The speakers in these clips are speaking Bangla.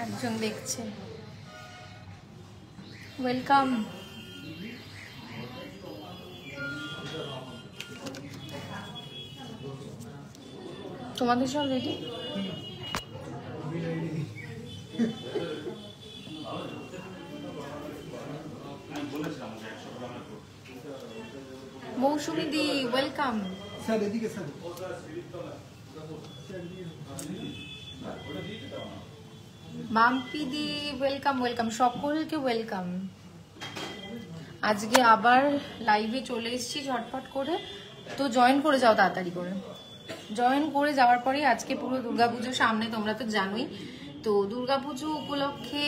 একজন দেখছে। ওয়েলকাম। তোমাদের সব রেডি? মৌসুমী দি ওয়েলকাম। স্যার এদিকে স্যার। মাম্পি দি ওয়েলকাম ওয়েলকাম, সকলকে ওয়েলকাম। আজকে আবার লাইভে চলে এসেছি ঝটপট করে, তো জয়েন করে যাও তাড়াতাড়ি করে। জয়েন করে যাওয়ার পরে আজকে পুরো দুর্গাপুজোর সামনে, তোমরা তো জানোই, তো দুর্গাপুজো উপলক্ষে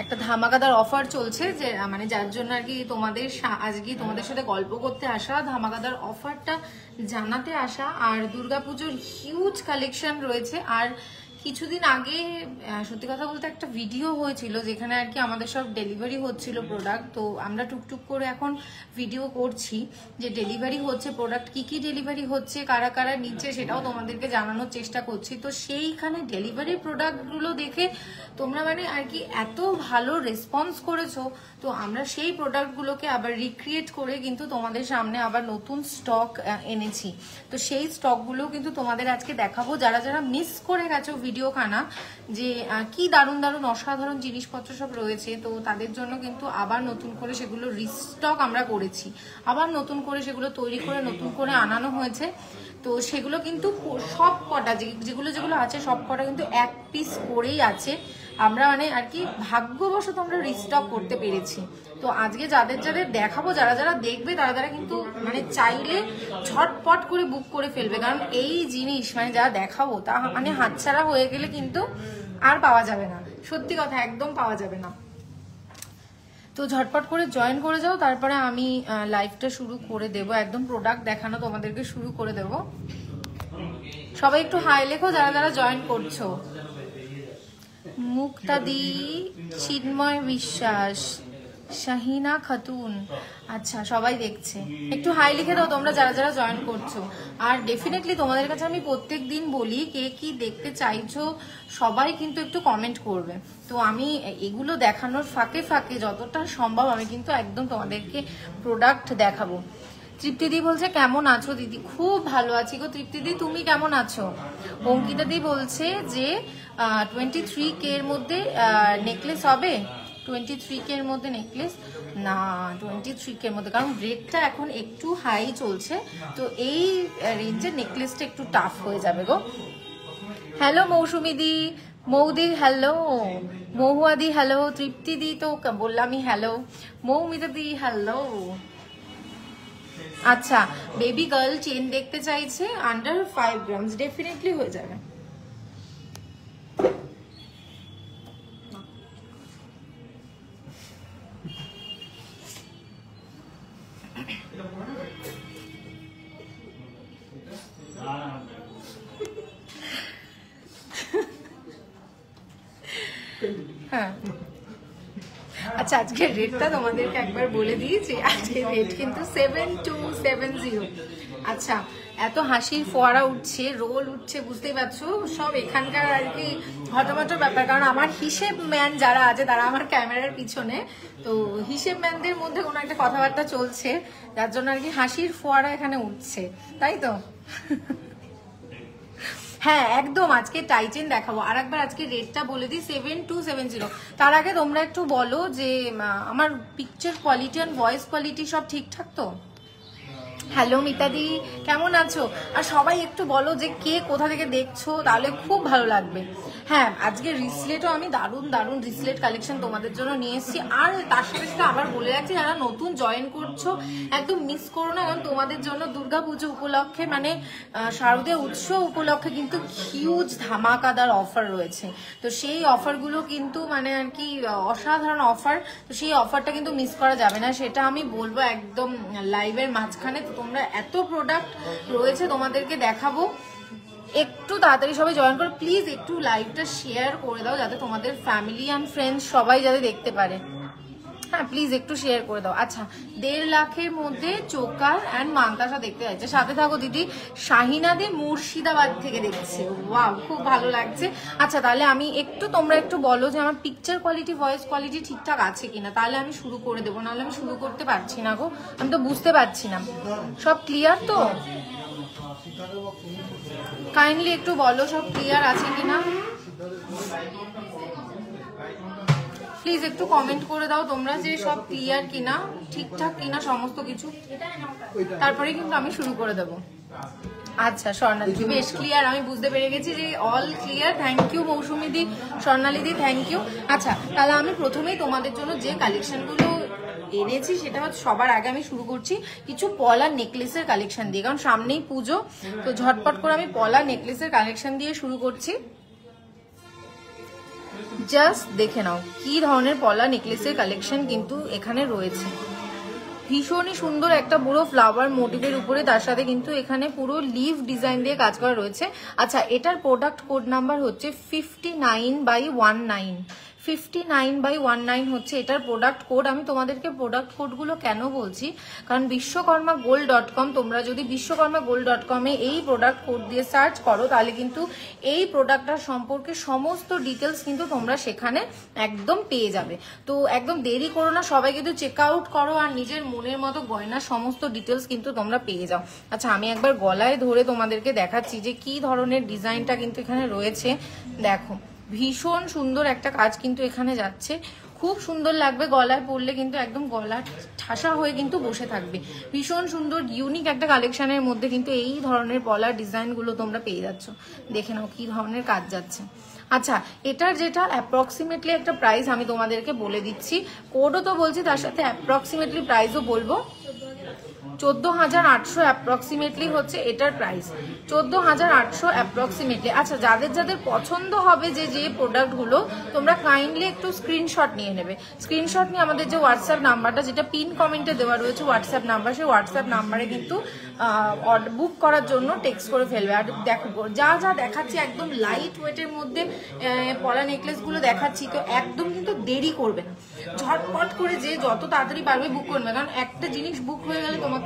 একটা ধামাকাদার অফার চলছে, যে মানে যার জন্য আর কি তোমাদের আজকে তোমাদের সাথে গল্প করতে আসা, ধামাকাদার অফারটা জানাতে আসা। আর দুর্গাপুজোর হিউজ কালেকশন রয়েছে। আর কিছুদিন আগে সত্যি কথা বলতে একটা ভিডিও হয়েছিল যেখানে আর কি আমাদের সব ডেলিভারি হচ্ছিল প্রোডাক্ট, তো আমরা টুকটুক করে এখন ভিডিও করছি যে ডেলিভারি হচ্ছে প্রোডাক্ট, কি কি ডেলিভারি হচ্ছে, কারা কারা নিচ্ছে, সেটাও তোমাদেরকে জানানোর চেষ্টা করছি। তো সেইখানে ডেলিভারি প্রোডাক্টগুলো দেখে তোমরা মানে আর কি এত ভালো রেসপন্স করেছো, তো আমরা সেই প্রোডাক্টগুলোকে আবার রিক্রিয়েট করে কিন্তু তোমাদের সামনে আবার নতুন স্টক এনেছি। তো সেই স্টকগুলো কিন্তু তোমাদের আজকে দেখাবো। যারা যারা মিস করে গেছো ভিডিওখানা, যে কি দারুণ দারুণ অসাধারণ জিনিসপত্র সব রয়েছে, তো তাদের জন্য কিন্তু আবার নতুন করে সেগুলো রিস্টক আমরা করেছি, আবার নতুন করে সেগুলো তৈরি করে নতুন করে আনানো হয়েছে। তো সেগুলো কিন্তু সব কটা যেগুলো যেগুলো আছে সব কটা কিন্তু এক পিস করেই আছে। আমরা মানে আর কি ভাগ্যবশত আমরা রিস্টক করতে পেরেছি। তো আজকে যাদের যাদের দেখাবো, যারা যারা দেখবে তারা তারা কিন্তু মানে চাইলে ঝটপট করে বুক করে ফেলবে, কারণ এই জিনিস মানে যা দেখাবো তা মানে হাতছাড়া হয়ে গেলে কিন্তু আর পাওয়া যাবে না, সত্যি কথা একদম পাওয়া যাবে না। তো ঝটপট করে জয়েন করে যাও, তারপরে আমি লাইভটা শুরু করে দেব, একদম প্রোডাক্ট দেখানো তোমাদেরকে শুরু করে দেব। সবাই একটু হাই লেখো যারা যারা জয়েন করছো। মুক্তাদি, চিন্ময় বিশ্বাস, শাহিনা খাতুন, আচ্ছা সবাই দেখছে, একটু হাই লিখে দাও তোমরা যারা যারা জয়েন করছো। আর ডেফিনেটলি তোমাদের কাছে আমি প্রত্যেক দিন বলি, কে কি দেখতে চাইছো সবাই কিন্তু একটু কমেন্ট করবে। তো আমি এগুলো দেখানোর ফাঁকে ফাঁকে যতটা সম্ভব আমি কিন্তু একদম তোমাদেরকে প্রোডাক্ট দেখাবো। তৃপ্তিদি বলছে কেমন আছো দিদি? খুব ভালো আছি গো তৃপ্তিদি, তুমি কেমন আছো? অঙ্কিতা দি বলছে যে 23K এর মধ্যে নেকলেস হবে। 23K এর মধ্যে নেকলেস না, 23K এর মধ্যে, কারণ রেটটা এখন একটু হাই চলছে, তো এই রেঞ্জের নেকলেসটা একটু টাফ হয়ে যাবে গো। হ্যালো মৌসুমি দি, মৌদি হ্যালো, মহুয়া দি হ্যালো, তৃপ্তি দি তো বললামই হ্যালো, মৌমিতা দি হ্যালো। আচ্ছা, বেবি গার্ল চেন দেখতে চাইছে আন্ডার 5 গ্রামস, ডেফিনেটলি হয়ে যাবে। হ্যাঁ আচ্ছা, আজকের রেটটা তোমাদেরকে একবার বলে দিয়েছি, আজকের রেট কিন্তু 7270। আচ্ছা, এত হাসির ফোয়ারা উঠছে, রোল উঠছে, বুঝতেই পারছো সব এখানকার আর কি হটমটোর ব্যাপার, কারণ আমার হিসেব ম্যান যারা আছে তারা আমার ক্যামেরার পিছনে, তো হিসেব ম্যানদের মধ্যে কোনো একটা কথাবার্তা চলছে, যার জন্য আর কি হাসির ফোয়ারা এখানে উঠছে, তাই তো? হ্যাঁ একদম, আজকে টাইটেন দেখাবো। আর একবার আজকে রেটটা বলে দিই, 7270। তার আগে তোমরা একটু বলো যে আমার পিকচার কোয়ালিটি আর ভয়েস কোয়ালিটি সব ঠিকঠাক তো? হ্যালো মিতাদি, কেমন আছো? আর সবাই একটু বলো যে কে কোথা থেকে দেখছো, তাহলে খুব ভালো লাগবে। হ্যাঁ, আজকে রিসলেটও আমি দারুণ দারুণ রিসলেট কালেকশন তোমাদের জন্য নিয়ে এসেছি। আর তার সাথে সাথে আবার বলে রাখছি, যারা নতুন জয়েন করছো একদম মিস করো না, কারণ তোমাদের জন্য দুর্গাপুজো উপলক্ষে মানে শারদীয় উৎসব উপলক্ষে কিন্তু হিউজ ধামাকাদার অফার রয়েছে। তো সেই অফারগুলো কিন্তু মানে আর কি অসাধারণ অফার। তো সেই অফারটা কিন্তু মিস করা যাবে না, সেটা আমি বলবো একদম লাইভের মাঝখানে। তো তোমরা এত প্রোডাক্ট রয়েছে তোমাদেরকে দেখাবো, একটু তাড়াতাড়ি সবাই জয়েন করো প্লিজ। একটু লাইভটা শেয়ার করে দাও যাতে তোমাদের ফ্যামিলি অ্যান্ড ফ্রেন্ডস সবাই যাতে দেখতে পারে। হ্যাঁ প্লিজ একটু শেয়ার করে দাও। আচ্ছা, 1.5 লাখের মধ্যে চোকার অ্যান্ড মান্তাসা দেখতে যাচ্ছে। সাথে থাকো দিদি। শাহিনাদি মুর্শিদাবাদ থেকে দেখছে, ওয়াও খুব ভালো লাগছে। আচ্ছা তাহলে আমি একটু, তোমরা একটু বলো যে আমার পিকচার কোয়ালিটি, ভয়েস কোয়ালিটি ঠিকঠাক আছে কিনা, তাহলে আমি শুরু করে দেবো। নাহলে আমি শুরু করতে পারছি না গো, আমি তো বুঝতে পারছি না। সব ক্লিয়ার তো? কাইন্ডলি একটু বলো সব ক্লিয়ার আছে কিনা, প্লিজ একটু কমেন্ট করে দাও তোমরা যে সব ক্লিয়ার কিনা, ঠিকঠাক কিনা সমস্ত কিছু, তারপরে কিন্তু আমি শুরু করে দেবো। আচ্ছা স্বর্ণালী বেশ ক্লিয়ার, আমি বুঝতে পেরে গেছি যে all clear. Thank you Mousumi di, Swarnali di, thank you. আচ্ছা তাহলে আমি প্রথমেই তোমাদের জন্য যে কালেকশনগুলো এনেছি সেটা সবার আগে আমি শুরু করছি কিছু পলা নেকলেসের কালেকশন দিয়ে, কারণ সামনেই পুজো। তো ঝটপট করে আমি পলা নেকলেসের কালেকশন দিয়ে শুরু করছি। জাস্ট দেখে নাও কি ধরনের পলা নেকলেসের কালেকশন কিন্তু এখানে রয়েছে। ভীষণই সুন্দর একটা পুরো ফ্লাওয়ার মোটিভের উপরে, তার সাথে কিন্তু এখানে পুরো লিভ ডিজাইন দিয়ে কাজ করা রয়েছে। আচ্ছা, এটার প্রোডাক্ট কোড নাম্বার হচ্ছে 59/19। 59/19 হচ্ছে এটার প্রোডাক্ট কোড। আমি তোমাদেরকে প্রোডাক্ট কোডগুলো কেন বলছি, কারণ বিশ্বকর্মাগোল্ড.com, তোমরা যদি বিশ্বকর্মাগোল্ড.com এ এই প্রোডাক্ট কোড দিয়ে সার্চ করো তাহলে কিন্তু এই প্রোডাক্টটার সম্পর্কে সমস্ত ডিটেলস কিন্তু তোমরা সেখানে একদম পেয়ে যাবে। তো একদম দেরি করো না, সবাই কিন্তু চেক আউট করো আর নিজের মনের মতো গয়না সমস্ত ডিটেলস কিন্তু তোমরা পেয়ে যাও। আচ্ছা, আমি একবার গলায় ধরে তোমাদেরকে দেখাচ্ছি যে কি ধরনের ডিজাইনটা কিন্তু এখানে রয়েছে। দেখো ভীষণ সুন্দর একটা কাজ কিন্তু এখানে যাচ্ছে, খুব সুন্দর লাগবে গলায় পরলে, কিন্তু একদম গলা ঠাসা হয়ে কিন্তু বসে থাকবে। ভীষণ সুন্দর ইউনিক একটা কালেকশনের মধ্যে কিন্তু এই ধরনের পলার ডিজাইনগুলো তোমরা পেয়ে যাচ্ছ। দেখে নাও কি ধরনের কাজ যাচ্ছে। আচ্ছা, এটার যেটা অ্যাপ্রক্সিমেটলি একটা প্রাইস আমি তোমাদেরকে বলে দিচ্ছি, কোডও তো বলছি তার সাথে অ্যাপ্রক্সিমেটলি প্রাইসও বলবো। 14,800 অ্যাপ্রক্সিমেটলি হচ্ছে এটার প্রাইস, 14,800 অ্যাপ্রক্সিমেটলি। আচ্ছা, যাদের যাদের পছন্দ হবে যে যে প্রোডাক্টগুলো, তোমরা কাইন্ডলি একটু স্ক্রিনশট নিয়ে নেবে। স্ক্রিনশট নিয়ে আমাদের যে হোয়াটসঅ্যাপ নাম্বারটা, যেটা পিন কমেন্টে দেওয়া রয়েছে হোয়াটসঅ্যাপ নাম্বার, সেই হোয়াটসঅ্যাপ নাম্বারে কিন্তু বুক করার জন্য টেক্সট করে ফেলবে। আর দেখো যা যা দেখাচ্ছি একদম লাইট ওয়েটের মধ্যে পলা নেকলেসগুলো দেখাচ্ছি, তো একদম কিন্তু দেরি করবে না, ঝটপট করে যে যত তাড়াতাড়ি পারবে বুক করবে। কারণ একটা জিনিস বুক হয়ে গেলে তোমাকে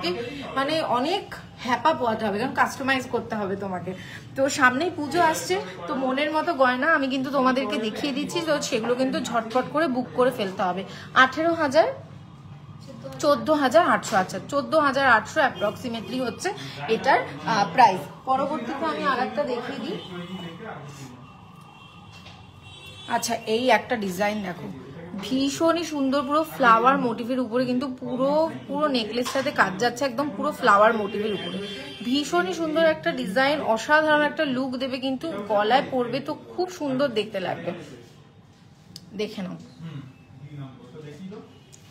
মানে অনেক হ্যাপা পোয়াতে হবে, কারণ কাস্টমাইজ করতে হবে তোমাকে। তো সামনেই পুজো আসছে, তো মনের মতো গয়না আমি কিন্তু তোমাদেরকে দেখিয়ে দিচ্ছি, তো সেগুলো কিন্তু ঝটপট করে বুক করে ফেলতে হবে। 18,000, 14,800। আচ্ছা, 14,800 অ্যাপ্রক্সিমেটলি হচ্ছে এটার প্রাইস। পরবর্তীতে আমি আর একটা দেখিয়ে দিই। আচ্ছা, এই একটা ডিজাইন দেখো, ভীষণই সুন্দর, পুরো ফ্লাওয়ার মোটিভের উপরে কিন্তু পুরো নেকলেসটাতে কাজ যাচ্ছে, একদম পুরো ফ্লাওয়ার মোটিভের উপরে। ভীষণই সুন্দর একটা ডিজাইন, অসাধারণ একটা লুক দেবে, কিন্তু গলায় পরবে তো খুব সুন্দর দেখতে লাগবে। দেখে নাও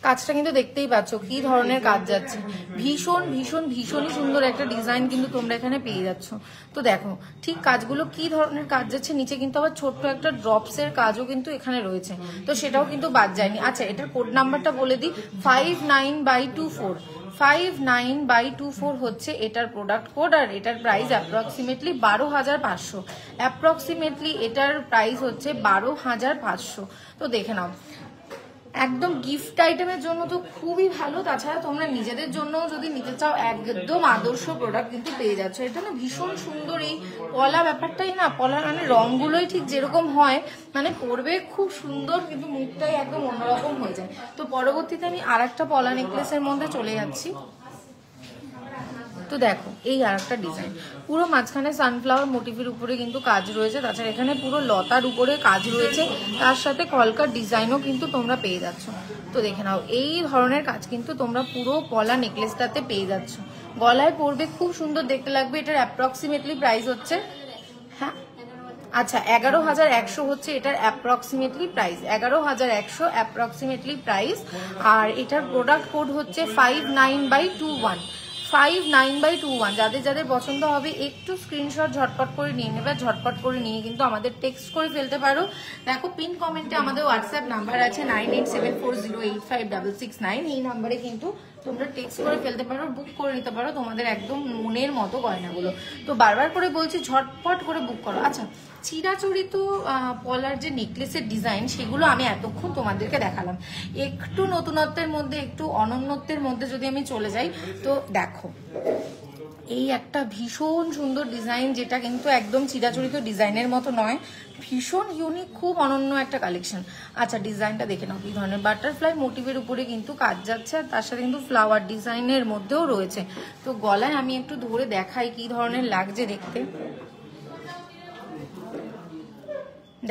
কাজটা কিন্তু দেখতেই পাচ্ছ কি ধরনের কাজ যাচ্ছে। ভীষণ ভীষণ ভীষণই সুন্দর একটা ডিজাইন কিন্তু তোমরা এখানে পেয়ে যাচ্ছ। তো দেখো ঠিক কাজগুলো কি ধরনের কাজ যাচ্ছে, নিচে কিন্তু আবার ছোট্ট একটা ড্রপসের কাজও কিন্তু এখানে রয়েছে, তো সেটাও কিন্তু বাদ যায়নি। আচ্ছা, এটার কোড নাম্বারটা বলে দিই, 59/24। 59/24 হচ্ছে এটার প্রোডাক্ট কোড, আর এটার প্রাইস অ্যাপ্রক্সিমেটলি 12,500। অ্যাপ্রক্সিমেটলি এটার প্রাইস হচ্ছে 12,500। তো দেখে নাও, একদম গিফট আইটেমের জন্য তো খুবই ভালো। তাছাড়া তোমরা নিজেদের জন্য যদি নিতে চাও একদম আদর্শ প্রোডাক্ট কিন্তু পেয়ে যাচ্ছ। এটা না ভীষণ সুন্দর, এই পলা ব্যাপারটাই না, পলার মানে রঙগুলোই ঠিক যেরকম হয়, মানে পরবে খুব সুন্দর, কিন্তু মুখটাই একদম অন্যরকম হয়ে যায়। তো পরবর্তীতে আমি আর একটা পলা নেকলেসের মধ্যে চলে যাচ্ছি। তো দেখো এই আর একটা ডিজাইন, পুরো মাঝখানে সানফ্লাওয়ার মোটিভের উপরে কিন্তু কাজ রয়েছে, তাছাড়া এখানে পুরো লতার উপরে কাজ রয়েছে, তার সাথে কলকার ডিজাইনও কিন্তু তোমরা পেয়ে যাচ্ছ। তো দেখে নাও এই ধরনের কাজ কিন্তু তোমরা পুরো গলা নেকলেসটাতে পেয়ে যাচ্ছ। গলায় পরবে, খুব সুন্দর দেখতে লাগবে। এটার অ্যাপ্রক্সিমেটলি প্রাইস হচ্ছে, হ্যাঁ আচ্ছা 11,100 হচ্ছে এটার অ্যাপ্রক্সিমেটলি প্রাইস, 11,100 অ্যাপ্রক্সিমেটলি প্রাইস। আর এটার প্রোডাক্ট কোড হচ্ছে 59/21, 59/21। যাদের যাদের পছন্দ হবে একটু স্ক্রিনশট ঝটপট করে নিয়ে নেবে, ঝটপট করে নিয়ে কিন্তু আমাদের টেক্সট করে ফেলতে পারো। দেখো পিন কমেন্টে আমাদের হোয়াটসঅ্যাপ নাম্বার আছে 9874085669, এই নাম্বারে কিন্তু তোমরা টেক্সট করে ফেলতে পারো, বুক করে নিতে পারো তোমাদের একদম মনের মতো গয়নাগুলো। তো বারবার করে বলছি ঝটপট করে বুক করো। আচ্ছা চিরাচরিত পলার যে নেকলেসের ডিজাইন সেগুলো আমি এতক্ষণ তোমাদেরকে দেখালাম, একটু নতুনত্বের মধ্যে একটু অনন্যত্বের মধ্যে যদি আমি চলে যাই, তো দেখো এই একটা ভীষণ সুন্দর ডিজাইন, যেটা কিন্তু একদম চিরাচরিত ডিজাইনের মতো নয়, ভীষণ ইউনিক, খুব অনন্য একটা কালেকশন। আচ্ছা ডিজাইনটা দেখে নাও কি ধরনের, বাটারফ্লাই মোটিভের উপরে কিন্তু কাজ যাচ্ছে, আর তার সাথে কিন্তু ফ্লাওয়ার ডিজাইনের মধ্যেও রয়েছে। তো গলায় আমি একটু ধরে দেখাই কি ধরনের লাগছে দেখতে।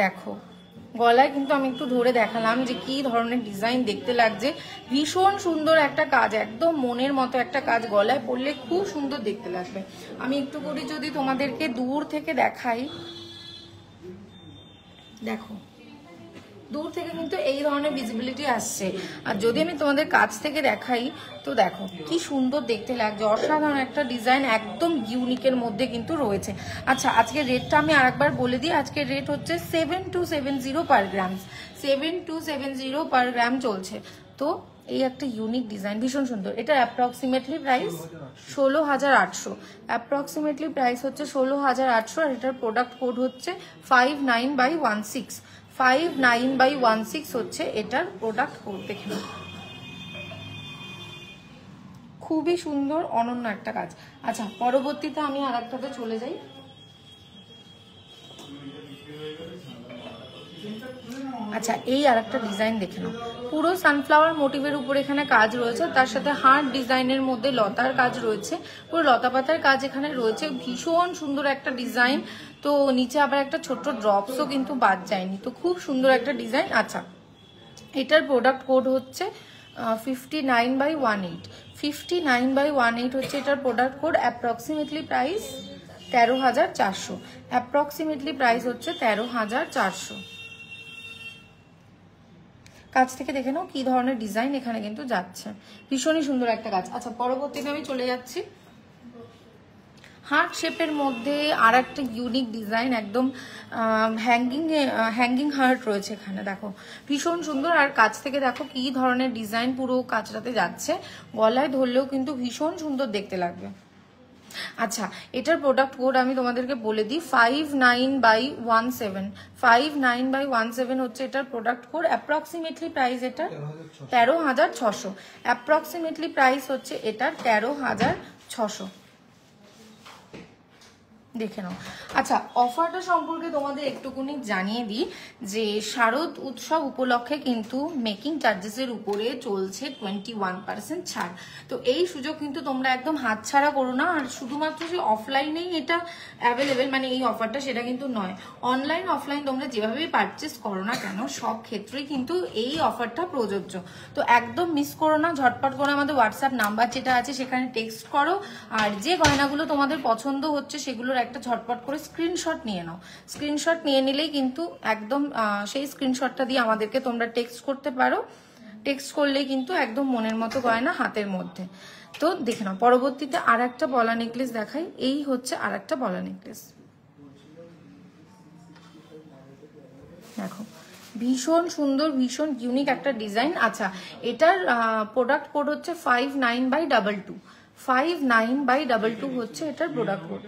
দেখো গলায় কিন্তু আমি একটু ধরে দেখালাম যে কি ধরনের ডিজাইন দেখতে লাগছে, ভীষণ সুন্দর একটা কাজ, একদম মনের মতো একটা কাজ, গলায় পরলে খুব সুন্দর দেখতে লাগবে। আমি একটু করে যদি তোমাদেরকে দূর থেকে দেখাই, দেখো দূর থেকে কিন্তু এই ধরনের ভিজিবিলিটি আসছে, আর যদি আমি তোমাদের কাছ থেকে দেখাই তো দেখো কি সুন্দর দেখতে লাগছে, অসাধারণ একটা ডিজাইন, একদম ইউনিকের মধ্যে কিন্তু রয়েছে। আচ্ছা আজকের রেটটা আমি আরেকবার বলে দিই, আজকের রেট হচ্ছে 7270 পার গ্রাম, 7270 পার গ্রাম চলছে। তো এই একটা ইউনিক ডিজাইন, ভীষণ সুন্দর। এটা অ্যাপ্রক্সিমেটলি প্রাইস 16,800, অ্যাপ্রক্সিমেটলি প্রাইস হচ্ছে 16,800, আর এটার প্রোডাক্ট কোড হচ্ছে 59/16, 59/16 হচ্ছে এটার প্রোডাক্ট কোড। দেখে নাও খুবই সুন্দর অনন্য একটা কাজ। আচ্ছা পরবর্তীতে আমি আরেকটাতে চলে যাই। আচ্ছা এই আরেকটা ডিজাইন দেখে নাও, পুরো সানফ্লাওয়ার মোটিভের উপর এখানে কাজ রয়েছে, তার সাথে হার্ট ডিজাইনের মধ্যে লতার কাজ রয়েছে, পুরো লতা পাতার কাজ এখানে রয়েছে, ভীষণ সুন্দর একটা ডিজাইন। তো নিচে আবার একটা ছোট্ট ড্রপসও কিন্তু বাদ যায়নি, তো খুব সুন্দর একটা ডিজাইন। আচ্ছা এটার প্রোডাক্ট কোড হচ্ছে 59/18, 59/18 হচ্ছে এটার product code. Approximately price 13,400, approximately price হচ্ছে 13,400। কাজ থেকে দেখে নাও কি ধরনের ডিজাইন এখানে কিন্তু যাচ্ছে, ভীষণই সুন্দর একটা কাজ। আচ্ছা পরবর্তীতে আমি চলে যাচ্ছি হার্ট শেপের মধ্যে আর একটা ইউনিক ডিজাইন, একদম হ্যাঙ্গিং হার্ট রয়েছে এখানে, দেখো ভীষণ সুন্দর। আর কাছ থেকে দেখো কি ধরনের ডিজাইন পুরো কাজটাতে যাচ্ছে, গলায় ধরলেও কিন্তু ভীষণ সুন্দর দেখতে লাগবে। আচ্ছা এটার প্রোডাক্ট কোড আমি তোমাদেরকে বলে দিই, 59/17, 59/17 হচ্ছে এটার প্রোডাক্ট কোড। অ্যাপ্রক্সিমেটলি প্রাইস এটা 13,600, অ্যাপ্রক্সিমেটলি প্রাইস হচ্ছে এটার 13,600। দেখে নাও। আচ্ছা অফারটা সম্পর্কে তোমাদের একটুকুনি জানিয়ে দিই যে শারদ উৎসব উপলক্ষে কিন্তু মেকিং চার্জেসের উপরে চলছে 21% ছাড়। তো এই সুযোগ কিন্তু তোমরা একদম হাতছাড়া করো না। আর শুধুমাত্র যে অফলাইনেই এটা অ্যাভেলেবেল মানে এই অফারটা সেটা কিন্তু নয়, অনলাইন অফলাইন তোমরা যেভাবেই পারচেস করো না কেন সব ক্ষেত্রেই কিন্তু এই অফারটা প্রযোজ্য। তো একদম মিস করো না, ঝটপট করে আমাদের হোয়াটসঅ্যাপ নাম্বার যেটা আছে সেখানে টেক্সট করো, আর যে গয়নাগুলো তোমাদের পছন্দ হচ্ছে সেগুলোর একটা ঝটপট করে স্ক্রিনশট নিয়ে নাও। স্ক্রিনশট নিয়ে নিলেই কিন্তু একদম সেই স্ক্রিনশটটা দিয়ে আমাদেরকে তোমরা টেক্সট করতে পারো, টেক্সট করলেই কিন্তু একদম মনের মতো গয়না হাতের মধ্যে। তো দেখে নাও পরবর্তীতে আর একটা পলা নেকলেস দেখাই, এই হচ্ছে আর একটা পলা নেকলেস, দেখো ভীষণ সুন্দর ভীষণ ইউনিক একটা ডিজাইন। আচ্ছা এটার প্রোডাক্ট কোড হচ্ছে 59/22, 59/22 হচ্ছে এটার প্রোডাক্ট কোড,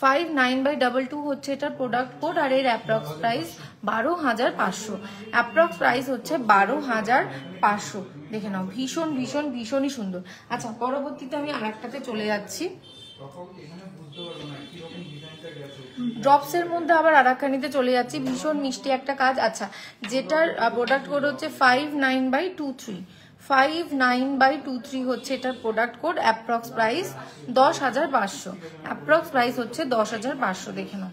59/22 হচ্ছে এটার প্রোডাক্ট কোড। আর এর অ্যাপ্রক্স প্রাইস 12,500, অ্যাপ্রক্স প্রাইস হচ্ছে 12,500। দেখে নাও ভীষণ ভীষণ ভীষণই সুন্দর। আচ্ছা পরবর্তীতে আমি আরেকটাতে চলে যাচ্ছি, ড্রপসের মধ্যে আবার আরাকানিতে চলে যাচ্ছি, ভীষণ মিষ্টি একটা কাজ। আচ্ছা যেটার প্রোডাক্ট কোড হচ্ছে 59/23, 59/23 হচ্ছে এটার product code, approx price 10,500, approx price হচ্ছে 10,500। দেখে নাও,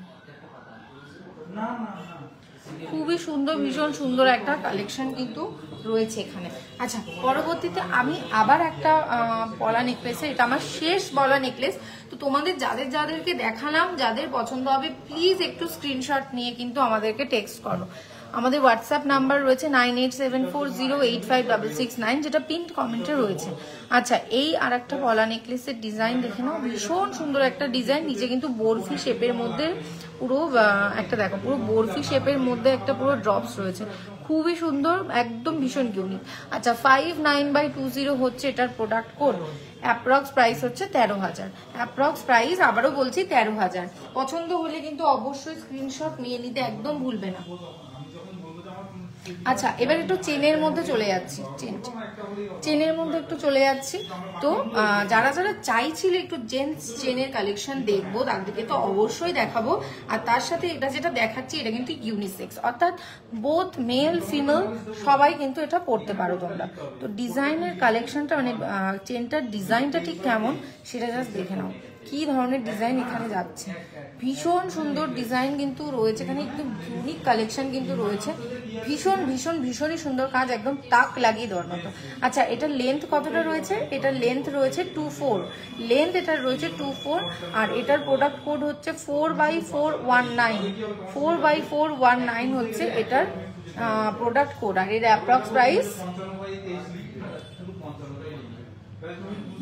খুবই সুন্দর, ভীষণ সুন্দর একটা কালেকশন কিন্তু রয়েছে এখানে। আচ্ছা, পরবর্তীতে আমি আবার একটা পলা নেকলেসে, এটা আমার শেষ পলা নেকলেস। তো তোমাদের যাদেরকে দেখালাম, যাদের পছন্দ হবে প্লিজ একটু স্ক্রিনশট নিয়ে কিন্তু আমাদেরকে টেক্সট করো। আমাদের হোয়াটসঅ্যাপ নাম্বার রয়েছে 9874085669, যেটা পিন্ড কমেন্টে রয়েছে। আচ্ছা, এই আর একটা পলা নেকলেসের ডিজাইন দেখে নাও, ভীষণ সুন্দর একটা ডিজাইন। নিচে কিন্তু বরফি শেপের মধ্যে পুরো একটা দেখো, পুরো বরফি শেপের মধ্যে একটা পুরো ড্রপস রয়েছে, খুবই সুন্দর, একদম ভীষণ ইউনিক। আচ্ছা, 59/20 হচ্ছে এটার প্রোডাক্ট কোড, অ্যাপ্রক্স প্রাইস হচ্ছে 13,000, অ্যাপ্রক্স প্রাইস আবারও বলছি 13,000। পছন্দ হলে কিন্তু অবশ্যই স্ক্রিনশট নিয়ে নিতে একদম ভুলবে না। আচ্ছা, এবার একটু চেনের মধ্যে চলে যাচ্ছি, চেনের মধ্যে একটু চলে যাচ্ছি। তো যারা চাইছিলে একটু জেন্টস চেনের কালেকশন দেখবো, তাদেরকে তো অবশ্যই দেখাবো। আর তার সাথে এটা যেটা দেখাচ্ছি, এটা কিন্তু ইউনিসেক্স, অর্থাৎ বোথ মেল ফিমেল সবাই কিন্তু এটা পড়তে পারো তোমরা। তো ডিজাইনের কালেকশনটা, মানে চেনটার ডিজাইনটা ঠিক কেমন সেটা জাস্ট দেখে নাও, কি ধরনের ডিজাইন এখানে যাচ্ছে, ভীষণ সুন্দর ডিজাইন কিন্তু রয়েছে এখানে, একটু ইউনিক কালেকশন কিন্তু রয়েছে, ভীষণই সুন্দর কাজ, একদম তাক লাগিয়ে দেওয়ার মতো। আচ্ছা, এটার লেন্থ কতটা রয়েছে? এটার লেন্থ রয়েছে 24, লেন্থ এটার রয়েছে 24, আর এটার প্রোডাক্ট কোড হচ্ছে 4/419, 4/419 হচ্ছে এটার প্রোডাক্ট কোড। আর এর অ্যাপ্রক্স প্রাইস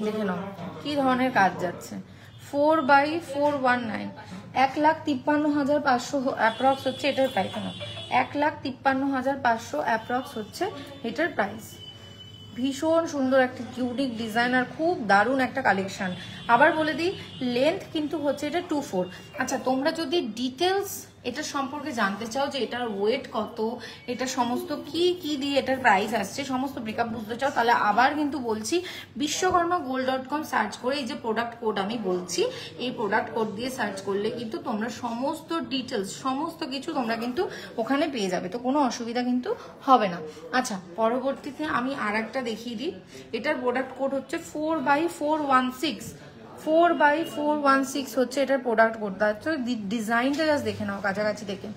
দেখে নাও, কি ধরনের কাজ যাচ্ছে, 4/419, 1,53,500 অ্যাপ্রক্স হচ্ছে এটার প্রাইস। 1,53,500 অ্যাপ্রক্স হচ্ছে এটার প্রাইস। ভীষণ সুন্দর একটা ইউনিক ডিজাইন আর খুব দারুণ একটা কালেকশন। আবার বলে দিই, লেন্থ কিন্তু হচ্ছে এটা 24। আচ্ছা, তোমরা যদি ডিটেলস এটা সম্পর্কে জানতে চাও, যে এটার ওয়েট কত, এটা সমস্ত কি দিয়ে এটার প্রাইস আসছে, সমস্ত ব্রেকআপ বুঝতে চাও, তাহলে আবার কিন্তু বলছি বিশ্বকর্মাগোল্ড.com সার্চ করে এই যে প্রোডাক্ট কোড আমি বলছি, এই প্রোডাক্ট কোড দিয়ে সার্চ করলে কিন্তু তোমরা সমস্ত ডিটেলস, সমস্ত কিছু তোমরা কিন্তু ওখানে পেয়ে যাবে, তো কোনো অসুবিধা কিন্তু হবে না। আচ্ছা, পরবর্তীতে আমি আর একটা দেখিয়ে দিই, এটার প্রোডাক্ট কোড হচ্ছে 4/416, 4/416 হচ্ছে এটার প্রোডাক্ট কোড। তার ডিজাইনটা জাস্ট দেখে নাও, কাছাকাছি দেখে,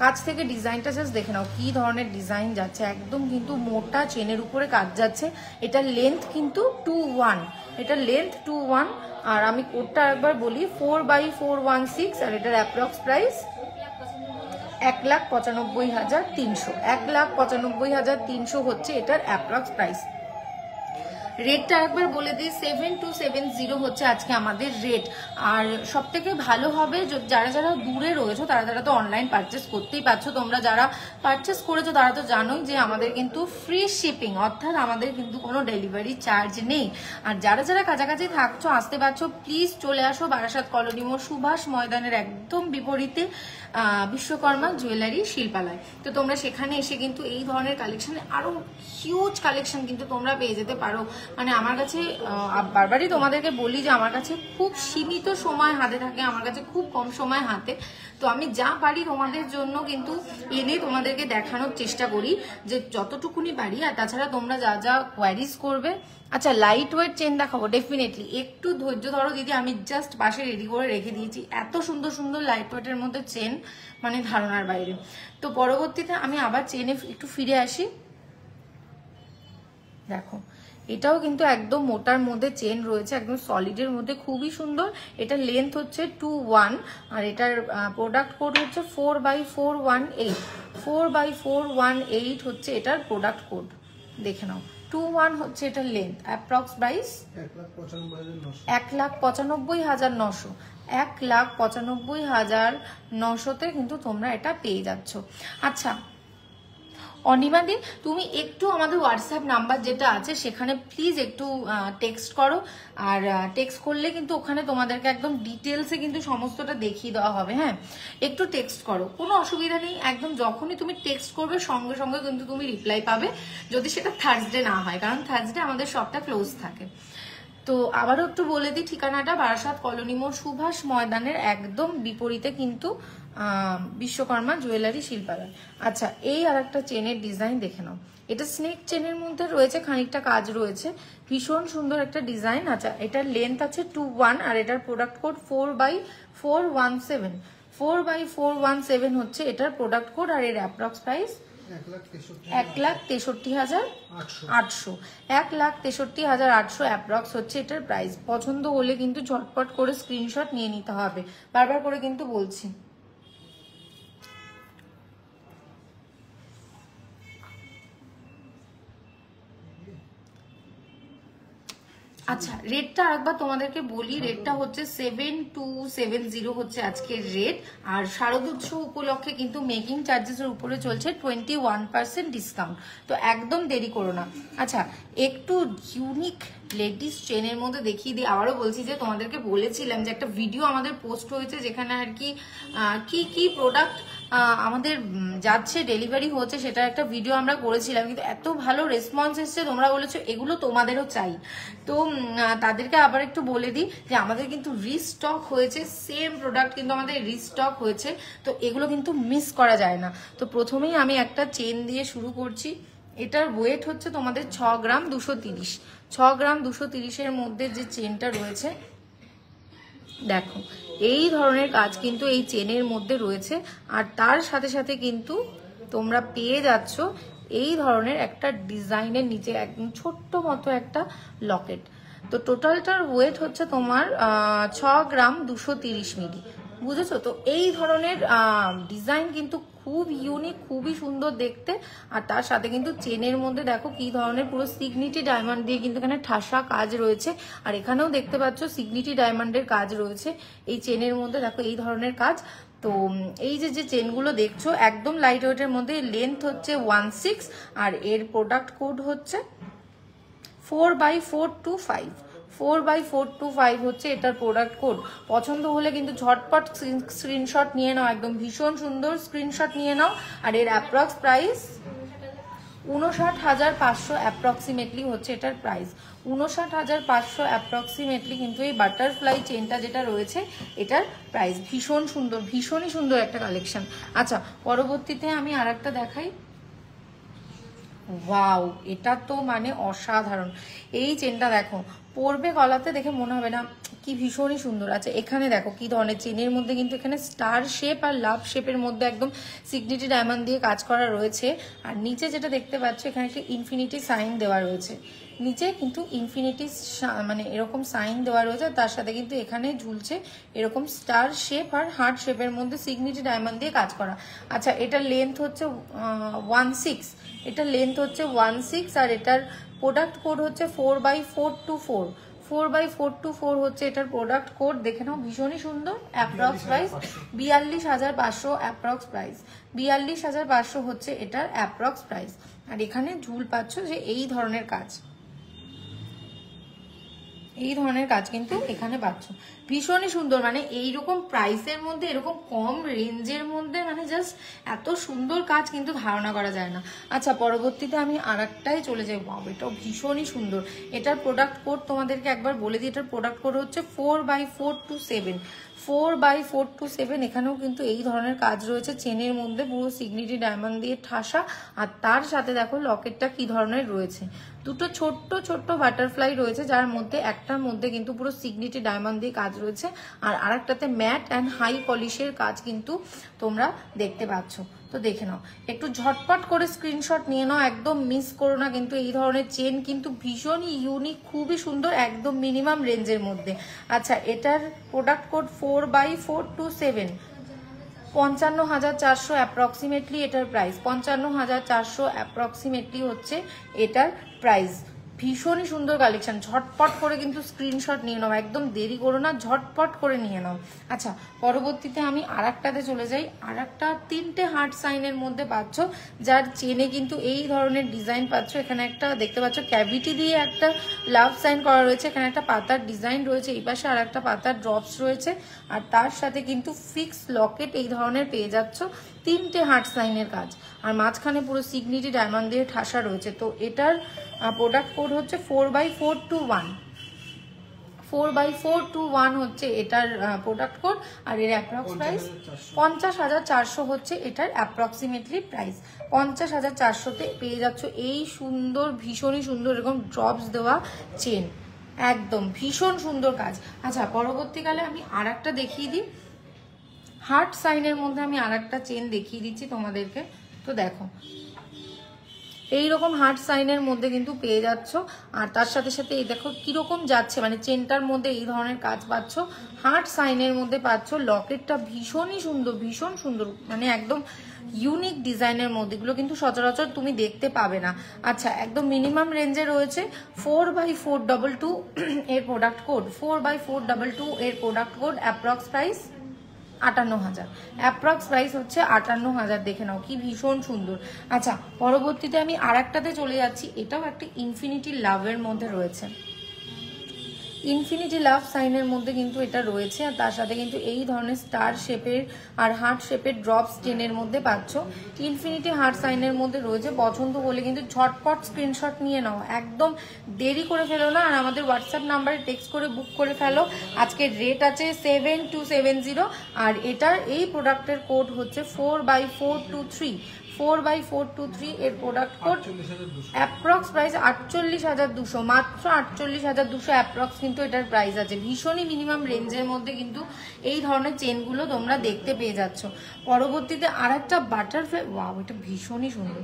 কাছ থেকে ডিজাইনটা জাস্ট দেখে নাও, কি ধরনের ডিজাইন যাচ্ছে, একদম কিন্তু মোটা চেনের উপরে কাজ যাচ্ছে। এটার লেন্থ কিন্তু 21, এটার লেন্থ 21, আর আমি কোডটা একবার বলি, 4/416, আর এটার অ্যাপ্রক্স প্রাইস 1,95,300, 1,95,300 হচ্ছে এটার অ্যাপ্রক্স প্রাইস। রেটটা একবার বলে দিই, 7270 হচ্ছে আজকে আমাদের রেট। আর সব থেকে ভালো হবে যারা দূরে রয়েছো, তারা তো অনলাইন পারচেস করতেই পারছো। তোমরা যারা পারচেস করেছো তারা তো জানোই যে আমাদের কিন্তু ফ্রি শিপিং, অর্থাৎ আমাদের কিন্তু কোনো ডেলিভারি চার্জ নেই। আর যারা কাছাকাছি থাকছো, আসতে পারছো, প্লিজ চলে আসো বারাসাত কলোনি মোড়, সুভাষ ময়দানের একদম বিপরীতে বিশ্বকর্মা জুয়েলারি শিল্পালয়। তো তোমরা সেখানে এসে কিন্তু এই ধরনের কালেকশন, আরো হিউজ কালেকশন কিন্তু তোমরা পেয়ে যেতে পারো। মানে আমার কাছে বারবারই তোমাদেরকে বলি যে আমার কাছে খুব সীমিত সময় হাতে থাকে, আমার কাছে খুব কম সময় হাতে, তো আমি যা পারি তোমাদের জন্য কিন্তু এনে তোমাদেরকে দেখানোর চেষ্টা করি, যে যতটুকুনি পারি। আর তাছাড়া তোমরা যা কোয়ারিজ করবে। আচ্ছা, লাইট ওয়েট চেন দেখাবো ডেফিনেটলি, একটু ধৈর্য ধরো দিদি, আমি জাস্ট পাশে রেডি করে রেখে দিয়েছি, এত সুন্দর সুন্দর লাইট ওয়েটের মধ্যে চেন, মানে ধারণার বাইরে। তো পরবর্তীতে আমি আবার চেনে একটু ফিরে আসি। দেখো, এটাও কিন্তু একদম মোটার মধ্যে চেন রয়েছে, একদম সলিডের মধ্যে, খুবই সুন্দর। এটা লেন্থ হচ্ছে 21, আর এটার প্রোডাক্ট কোড হচ্ছে 4/418, 4/418 হচ্ছে এটার প্রোডাক্ট কোড। দেখে নাও, 21 হচ্ছে এটার লেন্থ, অ্যাপ্রক্স প্রাইস 1,95,900, 1,95,900-তে কিন্তু তোমরা এটা পেয়ে যাচ্ছ। আচ্ছা অনিমাদি, তুমি একটু আমাদের হোয়াটসঅ্যাপ নাম্বার যেটা আছে সেখানে প্লিজ একটু টেক্সট করো, আর টেক্সট করলে কিন্তু ওখানে তোমাদেরকে একদম ডিটেলসে কিন্তু সমস্তটা দেখিয়ে দেওয়া হবে। হ্যাঁ, একটু টেক্সট করো, কোনো অসুবিধা নেই, একদম যখনই তুমি টেক্সট করবে সঙ্গে সঙ্গে কিন্তু তুমি রিপ্লাই পাবে, যদি সেটা থার্সডে না হয়, কারণ থার্সডে আমাদের শপটা ক্লোজ থাকে। তো আবারও একটু বলে দিই ঠিকানাটা, বারাসাত কলোনি মোড়, সুভাষ ময়দানের একদম বিপরীতে কিন্তু বিশ্বকর্মা জুয়েলারি শিল্পালয়। আচ্ছা, এই আর একটা চেনের ডিজাইন দেখে নাও। এটা স্নেক চেনের মধ্যে রয়েছে, খানিকটা কাজ রয়েছে, ভীষণ সুন্দর একটা ডিজাইন। আচ্ছা, এটার লেন্থ আছে 21 আর এটার প্রোডাক্ট কোড 4/417। 4/417 হচ্ছে এটার প্রোডাক্ট কোড আর এর অ্যাপ্রক্স প্রাইস 1,63,800। 1,63,800 অ্যাপ্রক্স হচ্ছে এটার প্রাইস। পছন্দ হলে কিন্তু ঝটপট করে স্ক্রিনশট নিয়ে নিতে হবে, বারবার করে কিন্তু বলছি। আচ্ছা, রেটটা আরেকবার তোমাদেরকে বলি। রেটটা হচ্ছে 7270 হচ্ছে আজকের রেট। আর শারদোৎসব উপলক্ষে কিন্তু মেকিং চার্জেসের উপরে চলছে 21% ডিসকাউন্ট। তো একদম দেরি করো না। আচ্ছা, একটু ইউনিক লেডিস চেনের মধ্যে দেখিয়ে দিই। আবারও বলছি যে তোমাদেরকে বলেছিলাম যে একটা ভিডিও আমাদের পোস্ট হয়েছে যেখানে আর কি কি প্রোডাক্ট আমাদের যাচ্ছে, ডেলিভারি হচ্ছে, সেটা একটা ভিডিও আমরা করেছিলাম। কিন্তু এত ভালো রেসপন্স এসছে, তোমরা বলেছো এগুলো তোমাদেরও চাই। তো তাদেরকে আবার একটু বলে দিই যে আমাদের কিন্তু রিস্টক হয়েছে, সেম প্রোডাক্ট কিন্তু আমাদের রিস্টক হয়েছে। তো এগুলো কিন্তু মিস করা যায় না। তো প্রথমেই আমি একটা চেন দিয়ে শুরু করছি। এটার ওয়েট হচ্ছে তোমাদের 6 গ্রাম 230। 6 গ্রাম 230-এর মধ্যে যে চেনটা রয়েছে, দেখো এই ধরনের কাজ কিন্তু এই চেনের মধ্যে রয়েছে। আর তার সাথে সাথে কিন্তু তোমরা পেয়ে যাচ্ছ এই ধরনের একটা ডিজাইনের নিচে একদম ছোট্ট মতো একটা লকেট। তো টোটালটার ওয়েট হচ্ছে তোমার 6 গ্রাম 230 মিলি। বুঝেছো? তো এই ধরনের ডিজাইন কিন্তু খুব ইউনিক, খুবই সুন্দর দেখতে। আর তার সাথে কিন্তু চেনের মধ্যে দেখো কি ধরনের পুরো সিগনিটি ডায়মন্ড দিয়ে কিন্তু এখানে ঠাসা কাজ রয়েছে। আর এখানেও দেখতে পাচ্ছ সিগনিটি ডায়মন্ডের কাজ রয়েছে এই চেনের মধ্যে। দেখো এই ধরনের কাজ। তো এই যে চেনগুলো দেখছো একদম লাইট ওয়েটের মধ্যে, লেন্থ হচ্ছে 16 আর এর প্রোডাক্ট কোড হচ্ছে 4/425। 4/425 হচ্ছে এটার প্রোডাক্ট কোড। পছন্দ হলে কিন্তু ঝটপট স্ক্রিনশট নিয়ে নাও, একদম ভীষণ সুন্দর স্ক্রিনশট নিয়ে নাও। আর এর অ্যাপ্রক্স প্রাইস 59,500 অ্যাপ্রক্সিমেটলি হচ্ছে এটার প্রাইস। 59,500 অ্যাপ্রক্সিমেটলি কিন্তু এই বাটারফ্লাই চেনটা যেটা রয়েছে এটার প্রাইস। ভীষণ সুন্দর, ভীষণই সুন্দর একটা কালেকশন। আচ্ছা, পরবর্তীতে আমি আর একটা দেখাই। ওয়াও, এটা তো মানে অসাধারণ। এই চেনটা দেখো, পরবে গলাতে দেখে মনে হবে না কি ভীষণই সুন্দর। আছে এখানে দেখো কি ধরনের চেনের মধ্যে কিন্তু এখানে স্টার শেপ আর লাভ শেপের মধ্যে একদম সিগনিটি ডায়মন্ড দিয়ে কাজ করা রয়েছে। আর নিচে যেটা দেখতে পাচ্ছ এখানে একটা ইনফিনিটি সাইন দেওয়া রয়েছে। নিচে কিন্তু ইনফিনিটি মানে এরকম সাইন দেওয়া রয়েছে, তার সাথে কিন্তু এখানে ঝুলছে এরকম স্টার শেপ আর হার্ট শেপের মধ্যে সিগনিটি ডায়মন্ড দিয়ে কাজ করা। আচ্ছা, এটার লেন্থ হচ্ছে 16। এটার লেন্থ হচ্ছে 16 আর এটার প্রোডাক্ট কোড হচ্ছে 4/424। 4/424 হচ্ছে এটার প্রোডাক্ট কোড। দেখে নাও, ভীষণই সুন্দর। Approx price 42,500 approx price. 42,500 হচ্ছে এটার অ্যাপ্রক্স প্রাইস। আর এখানে ঝুল পাচ্ছ যে এই ধরনের কাজ, এই ধরনের কাজ কিন্তু এখানে পাচ্ছ। ভীষণই সুন্দর, মানে এইরকম প্রাইসের মধ্যে, এরকম কম রেঞ্জের মধ্যে মানে জাস্ট এত সুন্দর কাজ কিন্তু ধারণা করা যায় না। আচ্ছা, পরবর্তীতে আমি আর একটাই চলে যাই। বাবা, এটাও ভীষণই সুন্দর। এটার প্রোডাক্ট কোড তোমাদেরকে একবার বলে দিই। এটার প্রোডাক্ট কোড হচ্ছে 4/427। 4/427। এখানেও কিন্তু এই ধরনের কাজ রয়েছে চেনের মধ্যে, পুরো সিগনিটি ডায়মন্ড দিয়ে ঠাসা। আর তার সাথে দেখো লকেটটা কি ধরনের রয়েছে। দুটো ছোট্ট ছোট্ট বাটারফ্লাই রয়েছে, যার মধ্যে একটার মধ্যে কিন্তু পুরো সিগনিটি ডায়মন্ড দিয়ে কাজ রয়েছে। আর আরেকটাতে ম্যাট অ্যান্ড হাই পলিশের কাজ কিন্তু তোমরা দেখতে পাচ্ছ। তো দেখে নাও, একটু ঝটপট করে স্ক্রিনশট নিয়ে নাও, একদম মিস করো না। কিন্তু এই ধরনের চেন কিন্তু ভীষণই ইউনিক, খুবই সুন্দর, একদম মিনিমাম রেঞ্জের মধ্যে। আচ্ছা, এটার প্রোডাক্ট কোড 4/427। 55,400 অ্যাপ্রক্সিমেটলি এটার প্রাইস। 55,400 অ্যাপ্রক্সিমেটলি হচ্ছে এটার প্রাইস। ভীষণই সুন্দর কালেকশন। ঝটপট করে কিন্তু স্ক্রিনশট নিয়ে নাও, একদম দেরি করো না, ঝটপট করে নিয়ে নাও। আচ্ছা, পরবর্তীতে আমি আর একটাতে চলে যাই। আর একটা 3টে হার্ট সাইনের মধ্যে পাচ্ছ, যার চেনে কিন্তু এই ধরনের ডিজাইন পাচ্ছ। এখানে একটা দেখতে পাচ্ছ ক্যাভিটি দিয়ে একটা লাভ সাইন করা রয়েছে, এখানে একটা পাতার ডিজাইন রয়েছে, এই পাশে আর একটা পাতার ড্রপস রয়েছে। আর তার সাথে কিন্তু ফিক্স লকেট এই ধরনের পেয়ে যাচ্ছ। 3টে হার্ট সাইনের কাজ, আর মাঝখানে পুরো সিগনিটি ডায়মন্ড দিয়ে ঠাসা রয়েছে। তো এটার প্রোডাক্ট কোড হচ্ছে 4/421। 4/421 হচ্ছে এটার প্রোডাক্ট কোড, আর এর অ্যাপ্রক্স প্রাইস 50,400 হচ্ছে এটার অ্যাপ্রক্সিমেটলি প্রাইস। 50,400-তে পেয়ে যাচ্ছ এই সুন্দর, ভীষণই সুন্দর এরকম ড্রপস দেওয়া চেন, একদম ভীষণ সুন্দর কাজ। আচ্ছা, পরবর্তীকালে আমি আর একটা দেখিয়ে দিই, হার্ট সাইনের মধ্যে আমি আর একটা চেন দেখিয়ে দিচ্ছি তোমাদেরকে। তো দেখো এইরকম হার্ট সাইনের মধ্যে কিন্তু পেয়ে যাচ্ছ, আর তার সাথে সাথে এই দেখো কিরকম যাচ্ছে, মানে চেনটার মধ্যে এই ধরনের কাজ পাচ্ছ, হার্ট সাইনের মধ্যে পাচ্ছ। লকেটটা ভীষণই সুন্দর, ভীষণ সুন্দর, মানে একদম ইউনিক ডিজাইনের মধ্যে, এগুলো কিন্তু সচরাচর তুমি দেখতে পাবে না। আচ্ছা, একদম মিনিমাম রেঞ্জে রয়েছে। 4/422 এর প্রোডাক্ট কোড, 4/422 এর product code, approx price 58,000, approx price হচ্ছে 58,000। দেখে নাও কি ভীষণ সুন্দর। আচ্ছা, পরবর্তীতে আমি আর একটাতে চলে যাচ্ছি, এটাও একটা ইনফিনিটি লাভের মধ্যে রয়েছে, ইনফিনিটি লাভ সাইনের মধ্যে কিন্তু এটা রয়েছে, আর তার সাথে কিন্তু এই ধরনের স্টার শেপের আর হার্ট শেপের ড্রপস চেনের মধ্যে পাচ্ছ। ইনফিনিটি হার্ট সাইনের মধ্যে রয়েছে, পছন্দ হলে কিন্তু ঝটপট স্ক্রিনশট নিয়ে নাও, একদম দেরি করে ফেলো না, আর আমাদের হোয়াটসঅ্যাপ নাম্বারে টেক্সট করে বুক করে ফেলো। আজকের রেট আছে 7270, আর এটার এই প্রোডাক্টের কোড হচ্ছে 4/423, 4/423 এর প্রোডাক্ট কোড, অ্যাপ্রক্স প্রাইস 48,200, মাত্র 48,200 অ্যাপ্রক্স কিন্তু এটার প্রাইস আছে। ভীষণই মিনিমাম রেঞ্জের মধ্যে কিন্তু এই ধরনের চেনগুলো তোমরা দেখতে পেয়ে যাচ্ছ। পরবর্তীতে আর একটা বাটারফ্লাই, ওয়াও, এটা ভীষণই সুন্দর,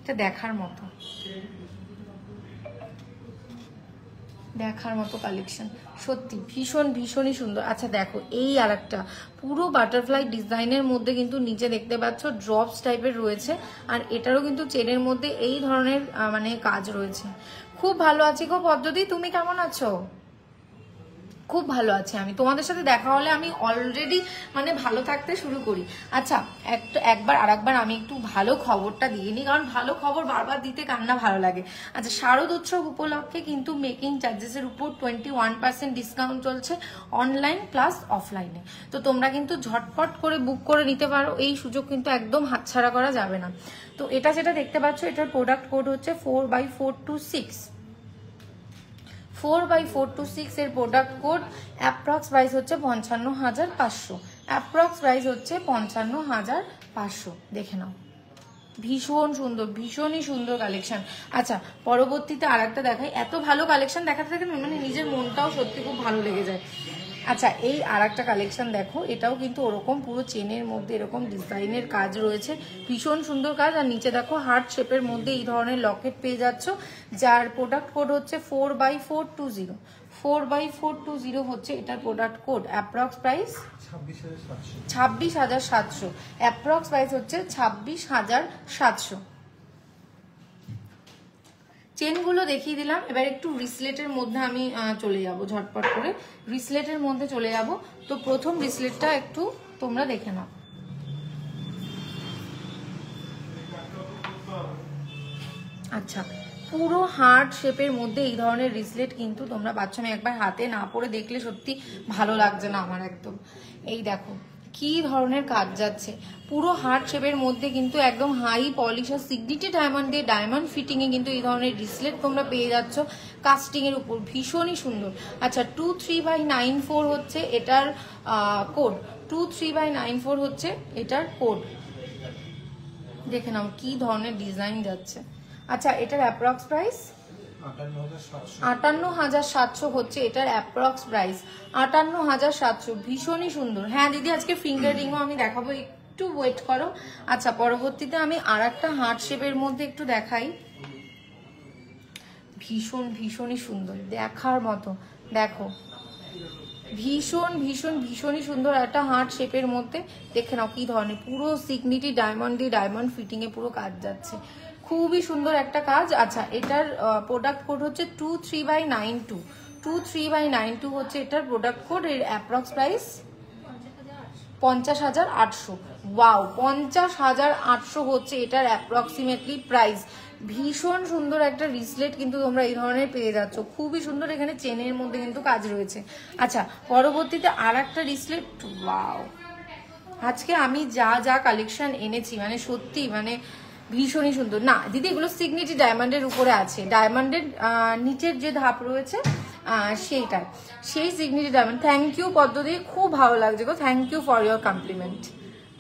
এটা দেখার মতো, দেখার মতো কালেকশন, সত্যি ভীষণ ভীষণই সুন্দর। আচ্ছা দেখো, এই আর একটা পুরো বাটারফ্লাই ডিজাইনের মধ্যে কিন্তু নিচে দেখতে পাচ্ছ ড্রপস টাইপের রয়েছে, আর এটারও কিন্তু চেনের মধ্যে এই ধরনের মানে কাজ রয়েছে। খুব ভালো আছি গো পদ্ধতি, তুমি কেমন আছো? খুব ভালো আছি আমি, তোমাদের সাথে দেখা হলে আমি অলরেডি মানে ভালো থাকতে শুরু করি। আচ্ছা, একবার আর একবার আমি একটু ভালো খবরটা দিয়ে নিই, কারণ ভালো খবর বারবার দিতে কার না ভালো লাগে। আচ্ছা, শারদ উৎসব উপলক্ষে কিন্তু মেকিং চার্জেসের উপর 21% ডিসকাউন্ট চলছে অনলাইন প্লাস অফলাইনে। তো তোমরা কিন্তু ঝটপট করে বুক করে নিতে পারো, এই সুযোগ কিন্তু একদম হাতছাড়া করা যাবে না। তো এটা যেটা দেখতে পাচ্ছ, এটার প্রোডাক্ট কোড হচ্ছে 4/426, 4/426 এর প্রোডাক্ট কোড, অ্যাপ্রক্স প্রাইস হচ্ছে 55,500, অ্যাপ্রক্স প্রাইস হচ্ছে 55,500। দেখে নাও, ভীষণ সুন্দর, ভীষণই সুন্দর কালেকশন। আচ্ছা, পরবর্তীতে আর একটা দেখাই, এত ভালো কালেকশন দেখাতে থাকে মানে নিজের মনটাও সত্যি খুব ভালো লেগে যায়। আচ্ছা, এই আর একটা কালেকশন দেখো, এটাও কিন্তু ওরকম পুরো চেনের মধ্যে এরকম ডিজাইনের কাজ রয়েছে, ভীষণ সুন্দর কাজ, আর নিচে দেখো হার্ট শেপের মধ্যে এই ধরনের লকেট পেয়ে যাচ্ছ, যার প্রোডাক্ট কোড হচ্ছে 4/420, 4/420 হচ্ছে এটার product code, approx price 26,700, approx price হচ্ছে 26,700। চেনগুলো দেখিয়ে দিলাম, এবার একটু রিসলেটের মধ্যে আমি চলে যাব, ঝটপট করে রিসলেটের মধ্যে চলে যাব। তো প্রথম রিসলেটটা একটু তোমরা দেখে নাও। আচ্ছা, পুরো হার্ট শেপের মধ্যে এই ধরনের রিসলেট কিন্তু তোমরা পাচ্ছ, আমি একবার হাতে না পরে দেখলে সত্যি ভালো লাগছে না আমার একদম। এই দেখো কি ধরনের কাজ যাচ্ছে, পুরো হার্ট শেপের মধ্যে কিন্তু একদম হাই পলিশ আর সিগনিটি ডায়মন্ড দিয়ে ডায়মন্ড ফিটিং এ কিন্তু এই ধরনের রিসলেট তোমরা পেয়ে যাচ্ছ কাস্টিং এর উপর, ভীষণই সুন্দর। আচ্ছা, 23/94 হচ্ছে এটার কোড, 23/94 হচ্ছে এটার কোড, দেখে নাও কি ধরনের ডিজাইন যাচ্ছে। আচ্ছা, এটার অ্যাপ্রক্স প্রাইস 58,700 হচ্ছে এটার অ্যাপ্রক্স প্রাইস, 58,700, ভীষণই সুন্দর। হ্যাঁ দিদি, আজকে ফিঙ্গার রিংও আমি দেখাবো, একটু ওয়েট করো। আচ্ছা, পরবর্তীতে আমি আর একটা হার্ট শেপের মধ্যে একটু দেখাই, ভীষণ ভীষণই সুন্দর, দেখার মতো। দেখো ভীষণ ভীষণ ভীষণই সুন্দর একটা হার্ট শেপের মধ্যে, দেখে নাও কি ধরনের, পুরো সিগনিটি ডায়মন্ড দিয়ে ডায়মন্ড ফিটিং এ পুরো কাজ যাচ্ছে, খুবই সুন্দর একটা কাজ। আচ্ছা, এটার প্রোডাক্ট কোড হচ্ছে 23/92, 23/92 হচ্ছে এটার প্রোডাক্ট কোড, এর অ্যাপ্রক্স প্রাইস 50,800। ওয়াও, 50,800 হচ্ছে এটার অ্যাপ্রক্সিমেটলি প্রাইস। ভীষণ সুন্দর একটা রিসলেট কিন্তু তোমরা এই ধরনের পেয়ে যাচ্ছ, খুবই সুন্দর, এখানে চেনের মধ্যে কিন্তু কাজ রয়েছে। আচ্ছা, পরবর্তীতে আর একটা রিসলেট, ওয়াও, আজকে আমি যা যা কালেকশন এনেছি মানে সত্যি মানে ভীষণই সুন্দর। না দিদি এগুলো সিগনেটি ডায়মন্ডের উপরে আছে, ডায়মন্ডের নিচের যে ধাপ রয়েছে সেইটার, সেই সিগনেটি ডায়মন্ড। থ্যাংক ইউ পদ্মদি, খুব ভালো লাগছে গো, thank you for your compliment,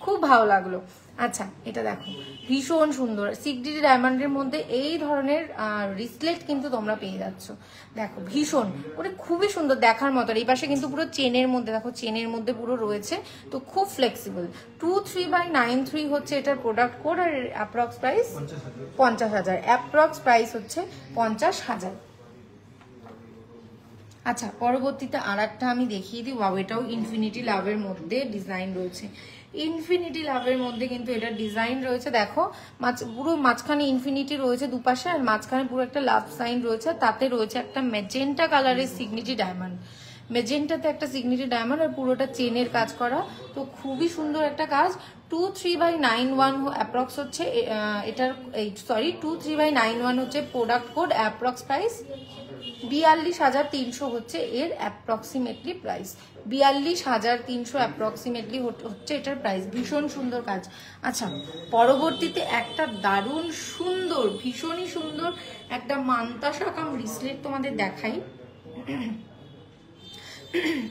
খুব ভালো লাগলো। আচ্ছা এটা দেখো ভীষণ সুন্দর সিগনেটি ডায়মন্ডের মধ্যে এই ধরনের রিসলেট কিন্তু তোমরা পেয়ে যাচ্ছ। দেখো ভীষণ ওটা খুবই সুন্দর দেখার মতো। এই পাশে কিন্তু পুরো চেনের মধ্যে দেখো, চেনের মধ্যে পুরো রয়েছে, তো খুব ফ্লেক্সিবল। 23/93 হচ্ছে এটার প্রোডাক্ট কোড, আর অ্যাপ্রক্স প্রাইস 50,000, অ্যাপ্রক্স প্রাইস হচ্ছে 50,000। আচ্ছা পরবর্তীতে আর একটা আমি দেখিয়ে দিই। ওয়াও, এটাও ইনফিনিটি লাভের মধ্যে ডিজাইন রয়েছে, ইনফিনিটি লাভের মধ্যে কিন্তু এটা ডিজাইন রয়েছে। দেখো পুরো মাঝখানে ইনফিনিটি রয়েছে দুপাশে, আর মাঝখানে পুরো একটা লাভ সাইন রয়েছে, তাতে রয়েছে একটা ম্যাজেন্টা কালারের সিগনেটি ডায়মন্ড, মেজেন্টাতে একটা সিগনেটি ডায়মন্ড, আর পুরোটা চেনের কাজ করা, তো খুবই সুন্দর একটা কাজ। 23/91 অ্যাপ্রক্স হচ্ছে এটার, সরি 23/91 হচ্ছে প্রোডাক্ট কোড, অ্যাপ্রক্স প্রাইস 42,300 হচ্ছে এর অ্যাপ্রক্সিমেটলি প্রাইস, 42,300 অ্যাপ্রক্সিমেটলি হচ্ছে এটার প্রাইস। ভীষণ সুন্দর কাজ। আচ্ছা পরবর্তীতে একটা দারুণ সুন্দর, ভীষণই সুন্দর একটা মান্তাসা কাম রিসলেট তোমাদের দেখাই।